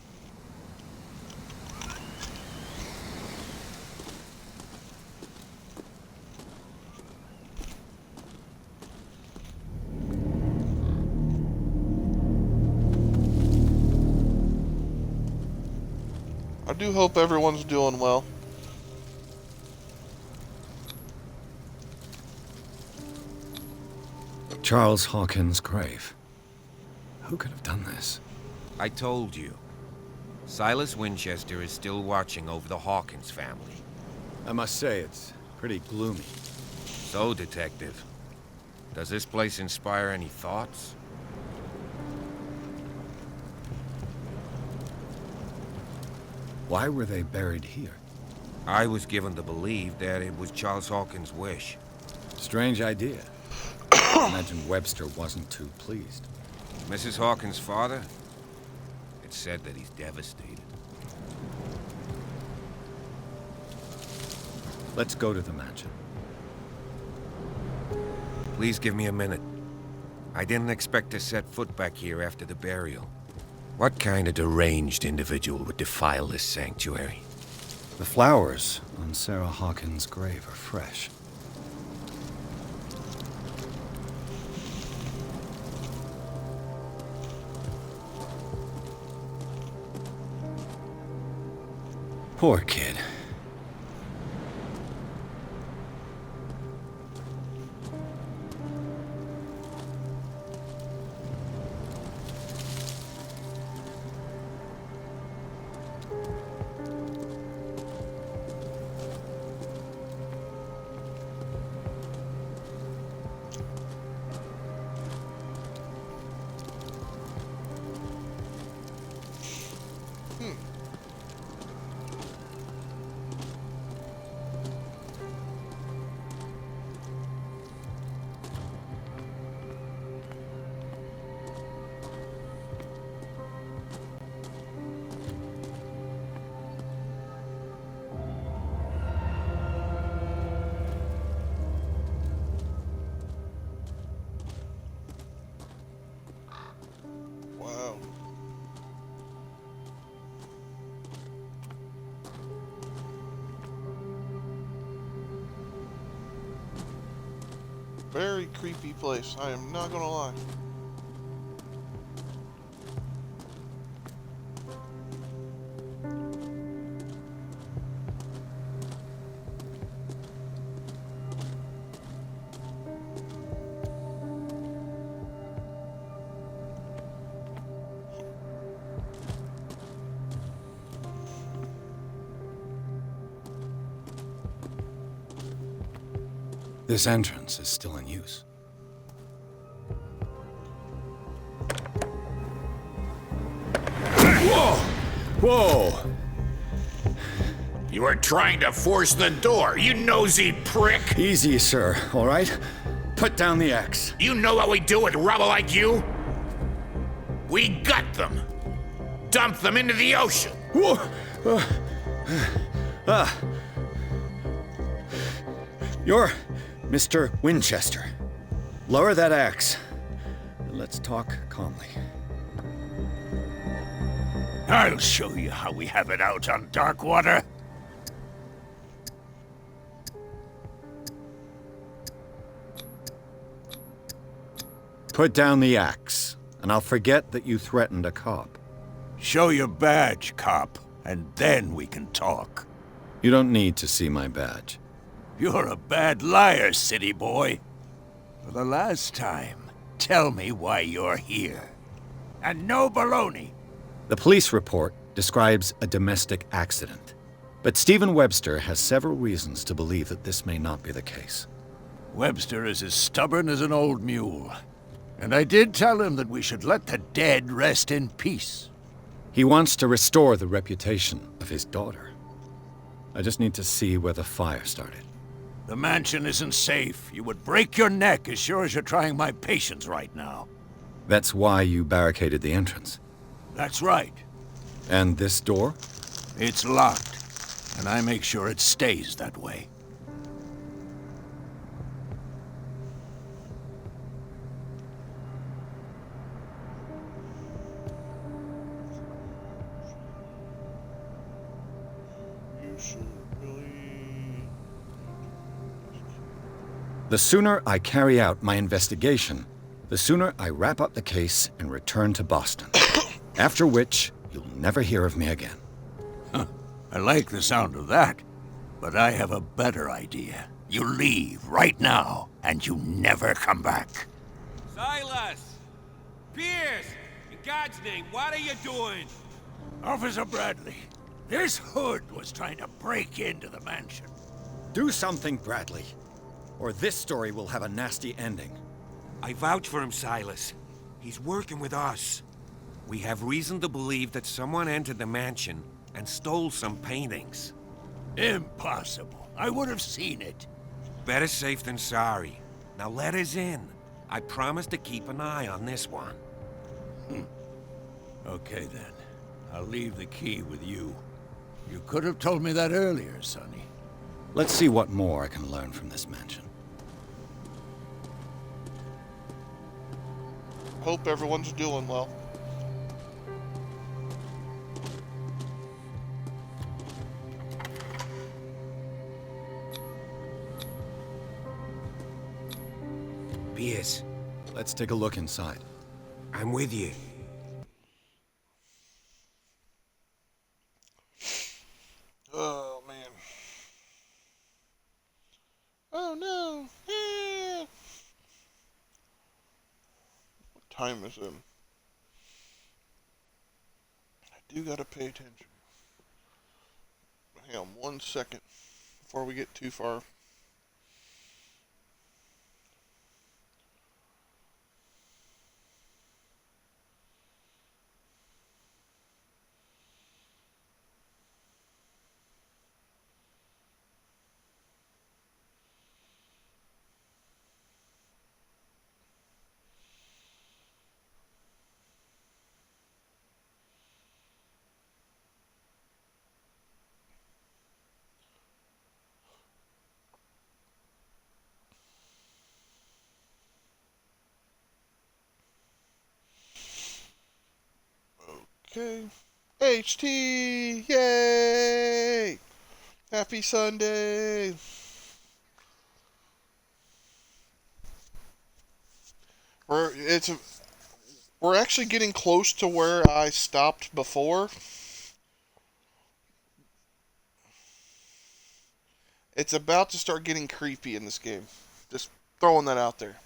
I do hope everyone's doing well. Charles Hawkins' grave. Who could have done this? I told you. Silas Winchester is still watching over the Hawkins family. I must say, it's pretty gloomy. So, Detective, does this place inspire any thoughts? Why were they buried here? I was given to believe that it was Charles Hawkins' wish. Strange idea. I imagine Webster wasn't too pleased. Mrs. Hawkins' father? It's said that he's devastated. Let's go to the mansion. Please give me a minute. I didn't expect to set foot back here after the burial. What kind of deranged individual would defile this sanctuary? The flowers on Sarah Hawkins' grave are fresh. Poor kid. Wow. Very creepy place, I am not gonna lie. This entrance is still in use. Whoa! Whoa! You were trying to force the door, you nosy prick! Easy, sir, all right? Put down the axe. You know what we do with rubble like you? We gut them. Dump them into the ocean. Whoa! You're Mr. Winchester. Lower that axe. Let's talk calmly. I'll show you how we have it out on Darkwater. Put down the axe, and I'll forget that you threatened a cop. Show your badge, cop, and then we can talk. You don't need to see my badge. You're a bad liar, city boy. For the last time, tell me why you're here. And no baloney. The police report describes a domestic accident. But Stephen Webster has several reasons to believe that this may not be the case. Webster is as stubborn as an old mule. And I did tell him that we should let the dead rest in peace. He wants to restore the reputation of his daughter. I just need to see where the fire started. The mansion isn't safe. You would break your neck as sure as you're trying my patience right now. That's why you barricaded the entrance. That's right. And this door? It's locked, and I make sure it stays that way. The sooner I carry out my investigation, the sooner I wrap up the case and return to Boston. After which, you'll never hear of me again. Huh. I like the sound of that, but I have a better idea. You leave right now, and you never come back. Silas! Pierce! In God's name, what are you doing? Officer Bradley, this hood was trying to break into the mansion. Do something, Bradley, or this story will have a nasty ending. I vouch for him, Silas. He's working with us. We have reason to believe that someone entered the mansion and stole some paintings. Impossible. I would have seen it. Better safe than sorry. Now let us in. I promise to keep an eye on this one. Okay, then. I'll leave the key with you. You could have told me that earlier, Sonny. Let's see what more I can learn from this mansion. Hope everyone's doing well. Pierce, let's take a look inside. I'm with you. Oh, man. Oh, no. What time is it? I do gotta pay attention. Hang on 1 second before we get too far. Okay. HT! Yay! Happy Sunday! We're actually getting close to where I stopped before. It's about to start getting creepy in this game. Just throwing that out there.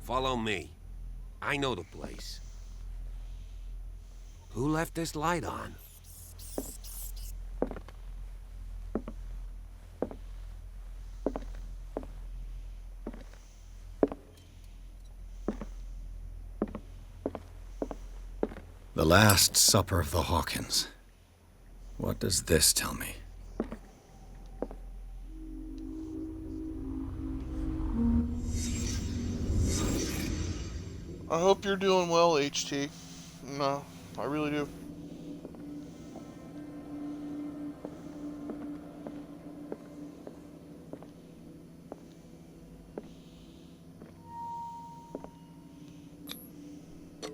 Follow me. I know the place. Who left this light on? The Last Supper of the Hawkins. What does this tell me? I hope you're doing well, HT. No, I really do.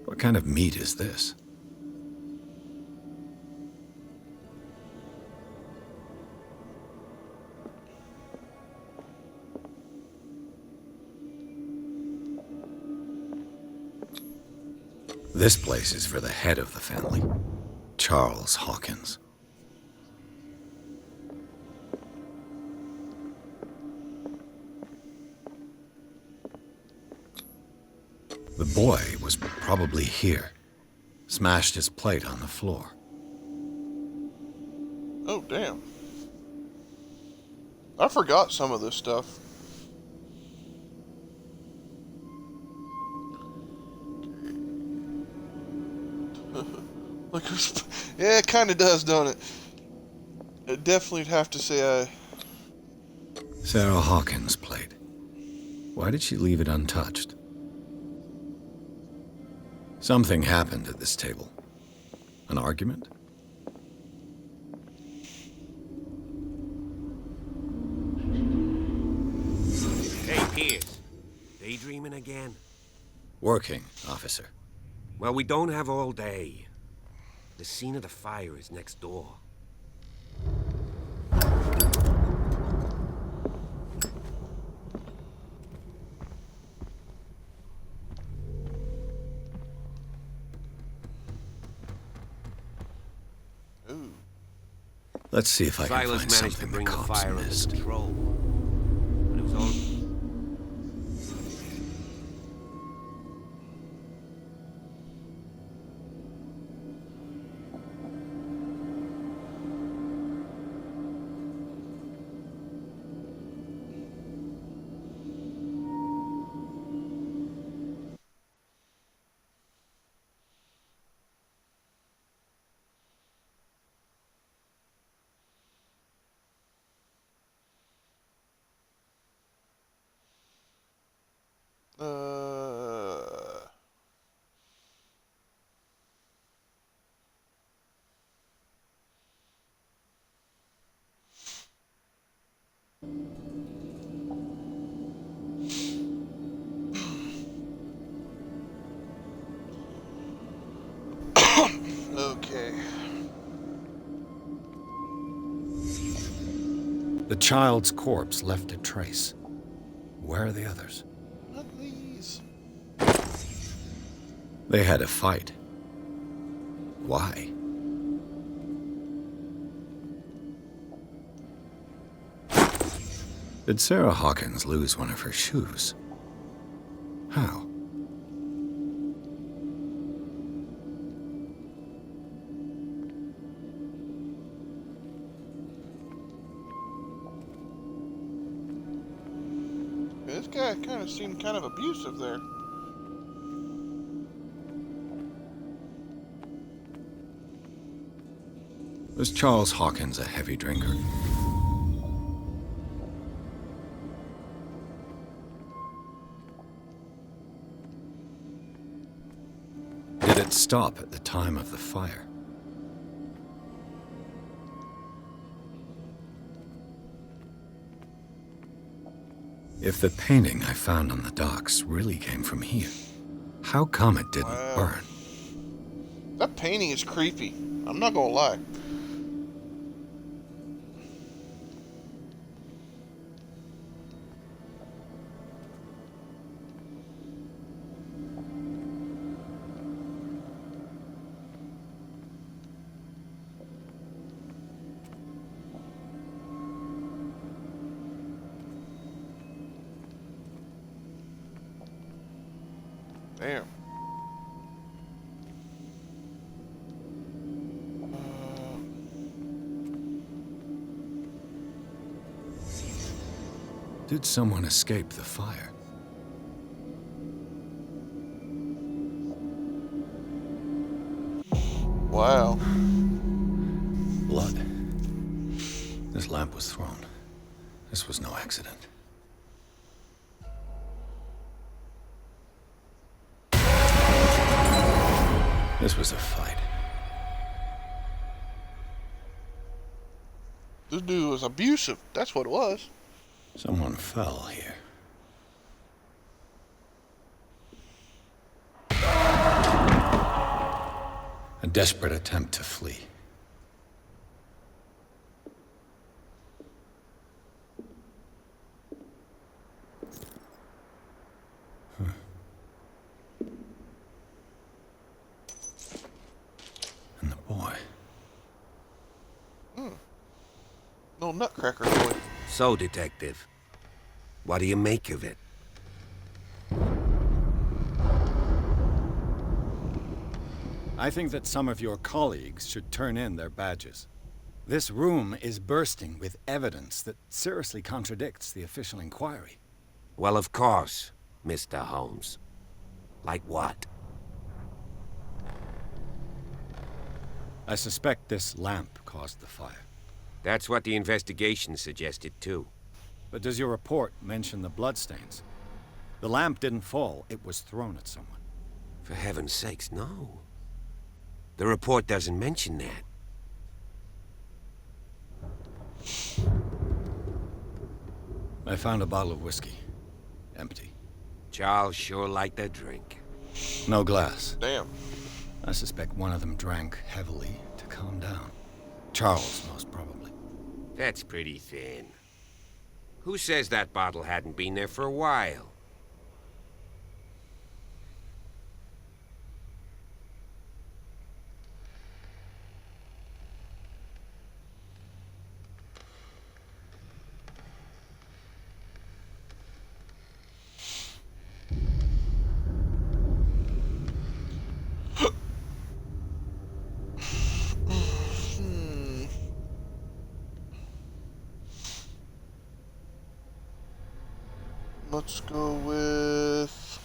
What kind of meat is this? This place is for the head of the family, Charles Hawkins. The boy was probably here. smashed his plate on the floor. Oh, damn. I forgot some of this stuff. Look, yeah, it kind of does, don't it? I definitely have to say I... Sarah Hawkins' plate. Why did she leave it untouched? Something happened at this table. An argument? Hey, Pierce. Daydreaming again? Working, officer. Well, we don't have all day. The scene of the fire is next door. Ooh. Let's see if I can Silas find managed to something bring the the cops fire under missed. control. But it was all... Okay. The child's corpse left a trace. Where are the others? Not these. They had a fight. Why? Did Sarah Hawkins lose one of her shoes? How? This guy kind of seemed kind of abusive there. Was Charles Hawkins a heavy drinker? Did it stop at the time of the fire? If the painting I found on the docks really came from here, how come it didn't burn? That painting is creepy. I'm not gonna lie. Damn. Did someone escape the fire? Wow. Blood. This lamp was thrown. This was no accident. This was a fight. This dude was abusive. That's what it was. Someone fell here. A desperate attempt to flee. And the boy. No nutcracker boy. So, Detective, what do you make of it? I think that some of your colleagues should turn in their badges. This room is bursting with evidence that seriously contradicts the official inquiry. Well, of course, Mr. Holmes. Like what? I suspect this lamp caused the fire. That's what the investigation suggested, too. But does your report mention the bloodstains? The lamp didn't fall, it was thrown at someone. For heaven's sakes, no. The report doesn't mention that. I found a bottle of whiskey. Empty. Charles sure liked a drink. No glass. Damn. I suspect one of them drank heavily to calm down. Charles, most probably. That's pretty thin. Who says that bottle hadn't been there for a while? Let's go with...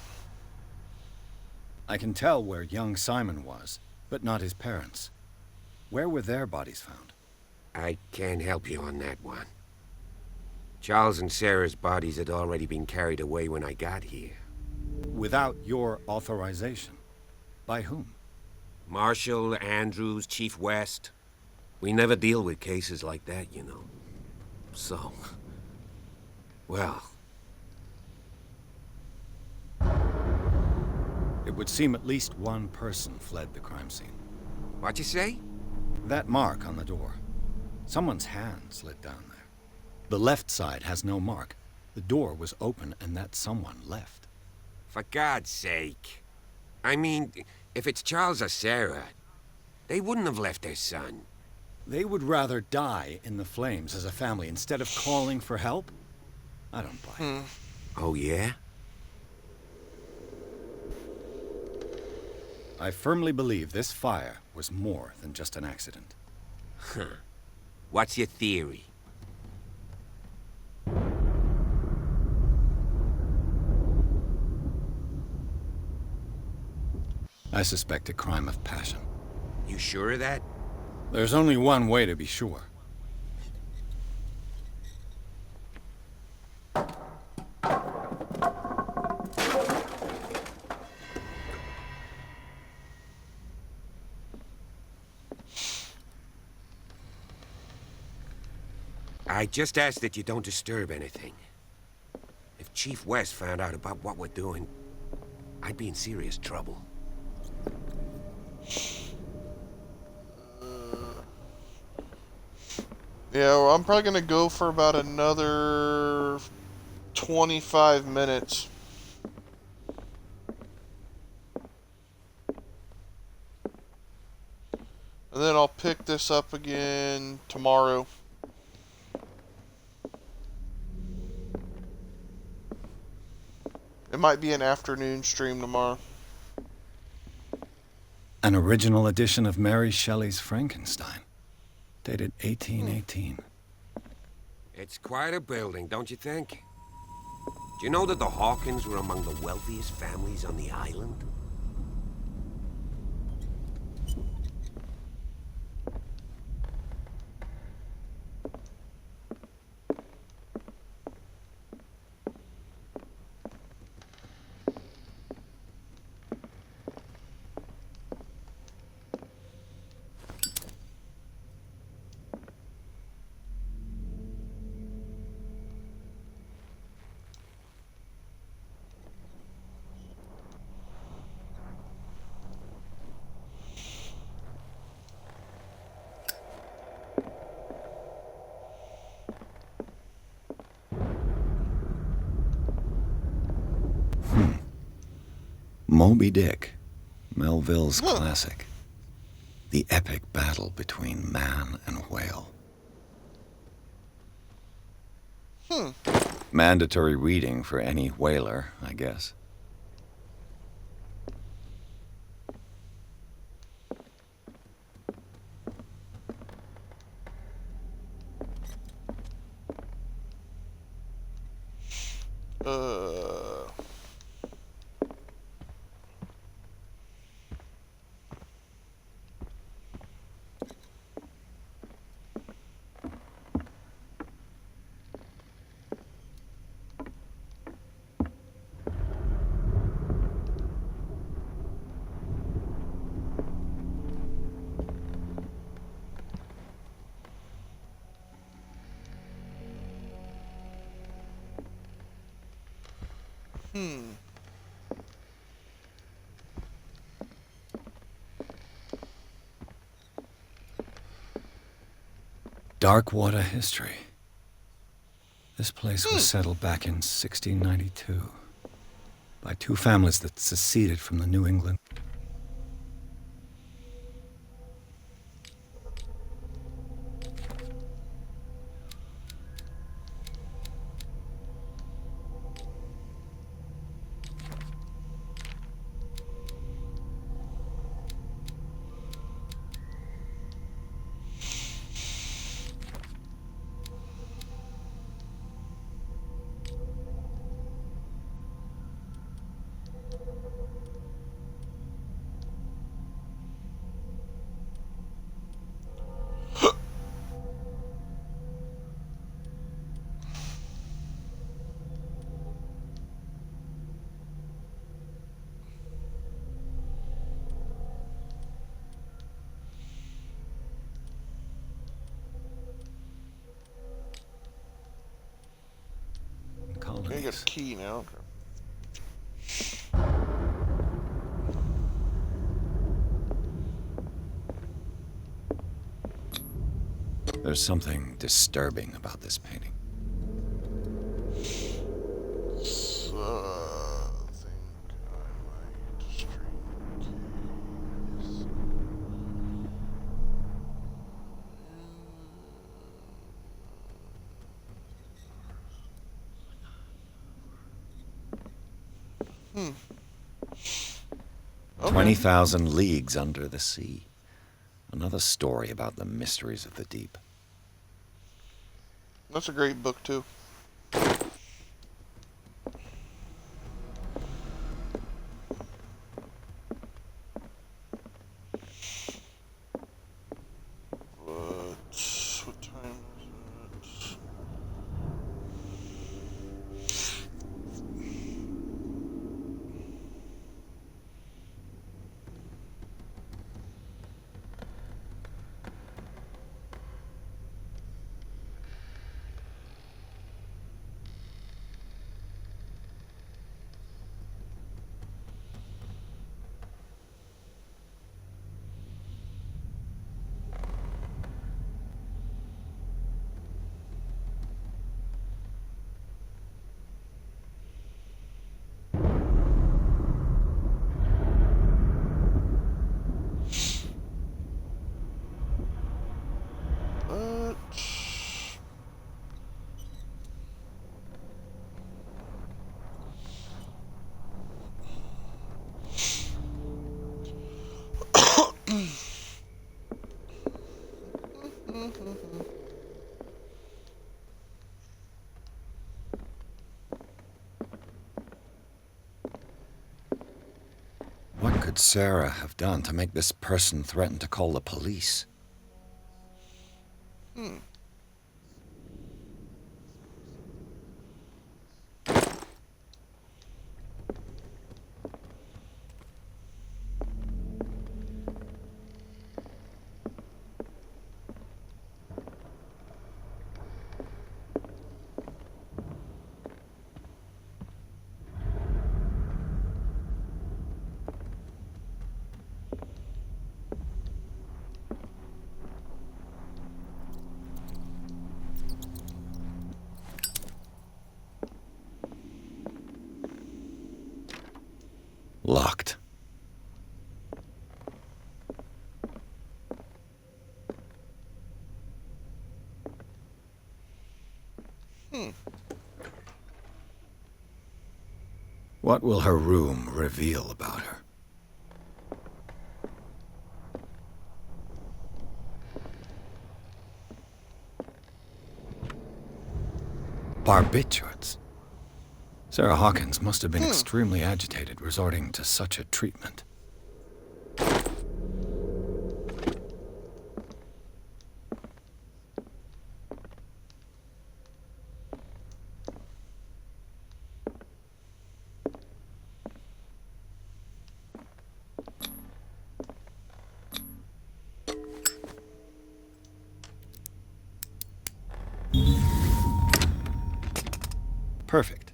I can tell where young Simon was, but not his parents. Where were their bodies found? I can't help you on that one. Charles and Sarah's bodies had already been carried away when I got here. Without your authorization? By whom? Marshall, Andrews, Chief West. We never deal with cases like that, you know. So... well... It would seem at least one person fled the crime scene. What'd you say? That mark on the door. Someone's hand slid down there. The left side has no mark. The door was open and that someone left. For God's sake. I mean, if it's Charles or Sarah, they wouldn't have left their son. They would rather die in the flames as a family instead of calling for help? I don't buy it. Oh, yeah? I firmly believe this fire was more than just an accident. Huh. What's your theory? I suspect a crime of passion. You sure of that? There's only one way to be sure. I just ask that you don't disturb anything. If Chief West found out about what we're doing, I'd be in serious trouble. Yeah, well, I'm probably gonna go for about another 25 minutes. And then I'll pick this up again tomorrow. It might be an afternoon stream tomorrow. An original edition of Mary Shelley's Frankenstein, dated 1818. It's quite a building, don't you think? Do you know that the Hawkins were among the wealthiest families on the island? Moby Dick, Melville's classic. The epic battle between man and whale. Mandatory reading for any whaler, I guess. Uh... Dark water history. This place was settled back in 1692 by two families that seceded from the New England. I got a key now. There's something disturbing about this painting. Okay. 20,000 leagues under the sea. Another story about the mysteries of the deep. That's a great book, too. What time is it? What could Sarah have done to make this person threaten to call the police? Locked. What will her room reveal about her? Barbiturates. Sarah Hawkins must have been extremely agitated resorting to such a treatment. Perfect.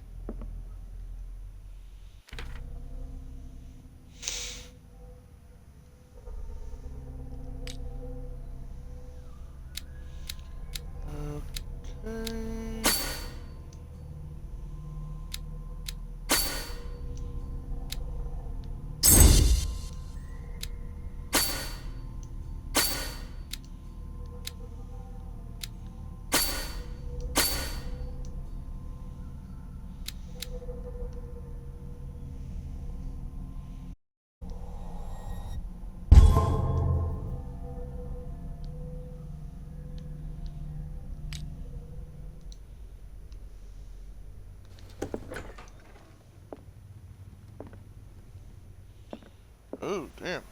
Oh, damn.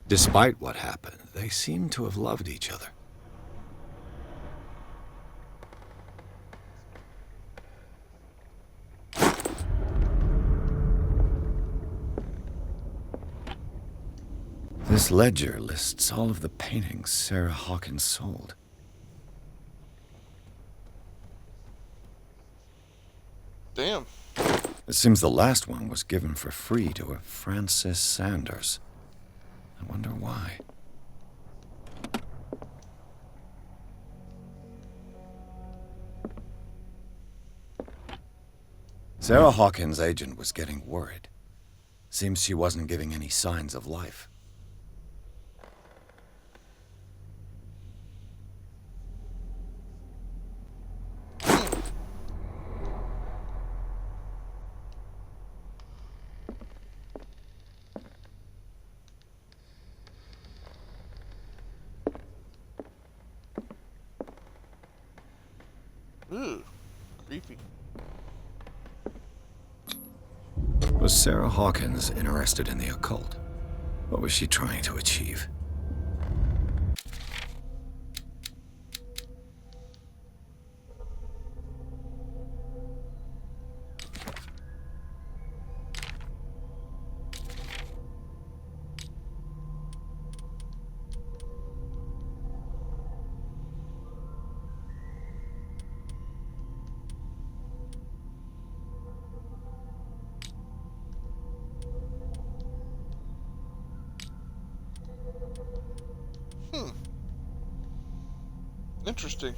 Despite what happened, they seem to have loved each other. This ledger lists all of the paintings Sarah Hawkins sold. Damn. It seems the last one was given for free to a Francis Sanders. I wonder why. Sarah Hawkins' agent was getting worried. Seems she wasn't giving any signs of life. Ooh, creepy. Was Sarah Hawkins interested in the occult? What was she trying to achieve? Interesting.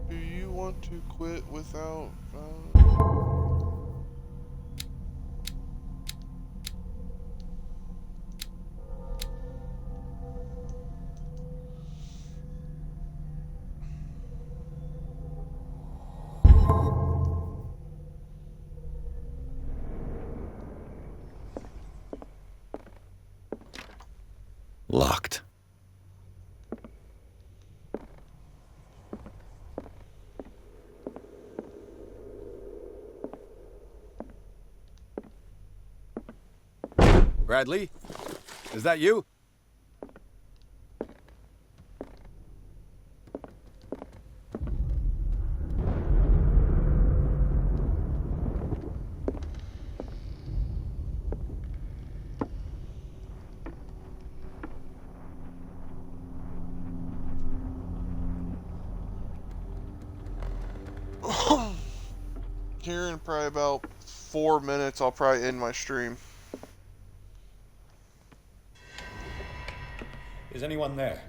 Do you want to quit without... Locked. Bradley? Is that you? Here in probably about 4 minutes, I'll probably end my stream. Is anyone there?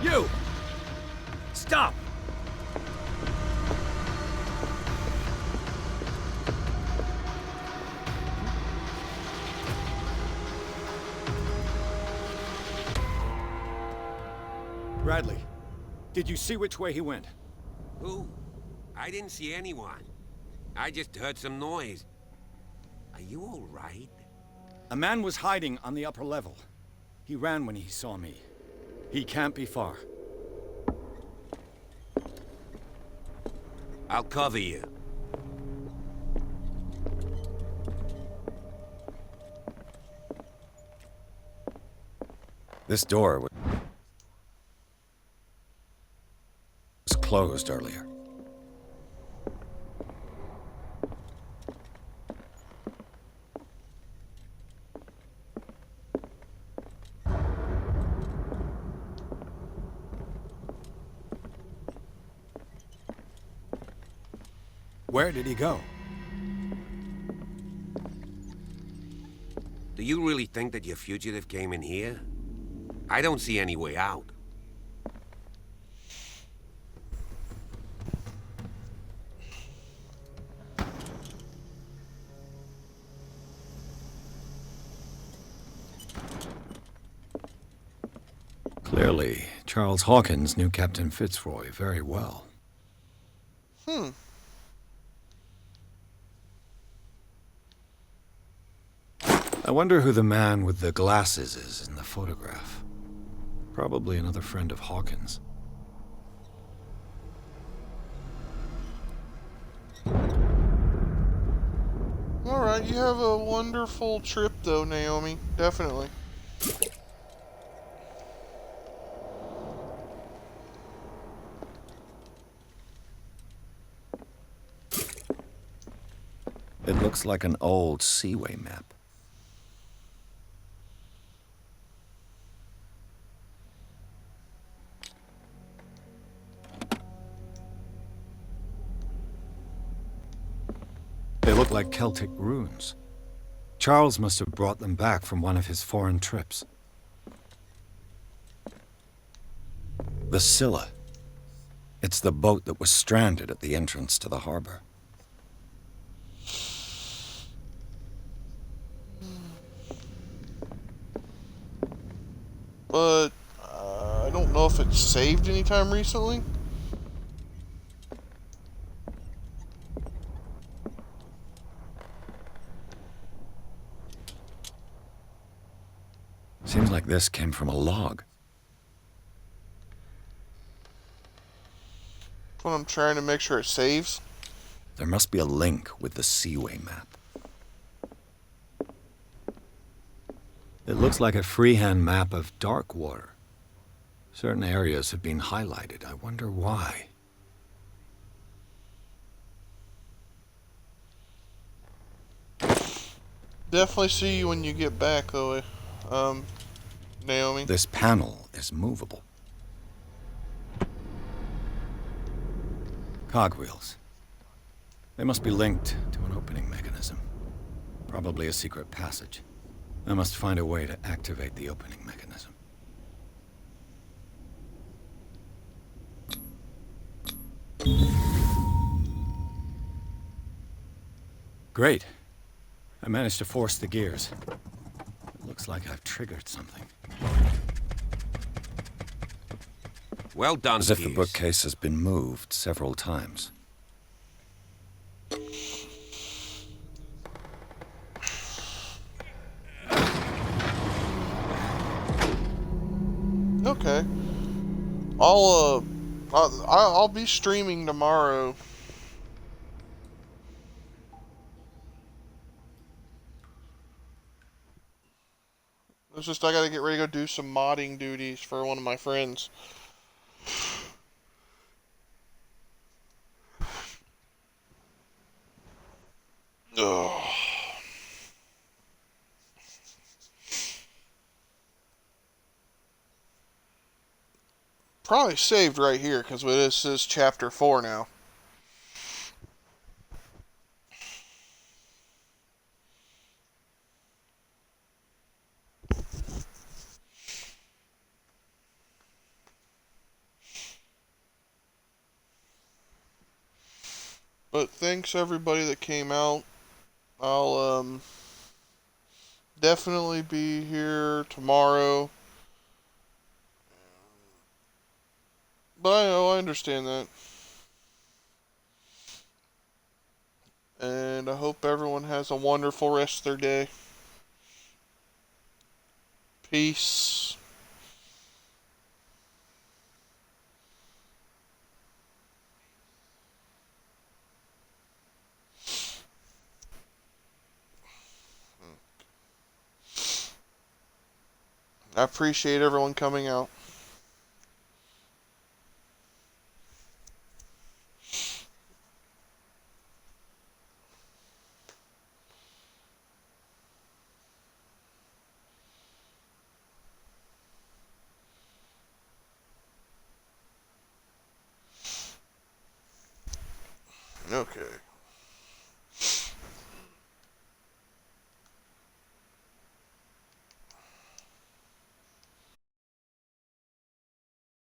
You! Stop! Bradley, did you see which way he went? Who? I didn't see anyone. I just heard some noise. Are you all right? A man was hiding on the upper level. He ran when he saw me. He can't be far. I'll cover you. This door was closed earlier. Where did he go? Do you really think that your fugitive came in here? I don't see any way out. Clearly, Charles Hawkins knew Captain Fitzroy very well. I wonder who the man with the glasses is in the photograph. Probably another friend of Hawkins. Alright, you have a wonderful trip though, Naomi. Definitely. It looks like an old Seaway map. They look like Celtic runes. Charles must have brought them back from one of his foreign trips. The Scylla. It's the boat that was stranded at the entrance to the harbor. But I don't know if it's saved anytime recently. Seems like this came from a log. That's what I'm trying to make sure it saves. There must be a link with the Seaway map. It looks like a freehand map of dark water. Certain areas have been highlighted. I wonder why. Definitely see you when you get back, though, Naomi. This panel is movable. Cogwheels. They must be linked to an opening mechanism. Probably a secret passage. I must find a way to activate the opening mechanism. Great. I managed to force the gears. It looks like I've triggered something. Well done, As if the Pierce. bookcase has been moved several times. Okay. I'll be streaming tomorrow. It's just I gotta get ready to go do some modding duties for one of my friends. Ugh. Probably saved right here because this is chapter 4 now. But thanks everybody that came out. I'll definitely be here tomorrow. But I understand that. And I hope everyone has a wonderful rest of their day. Peace. I appreciate everyone coming out. Okay.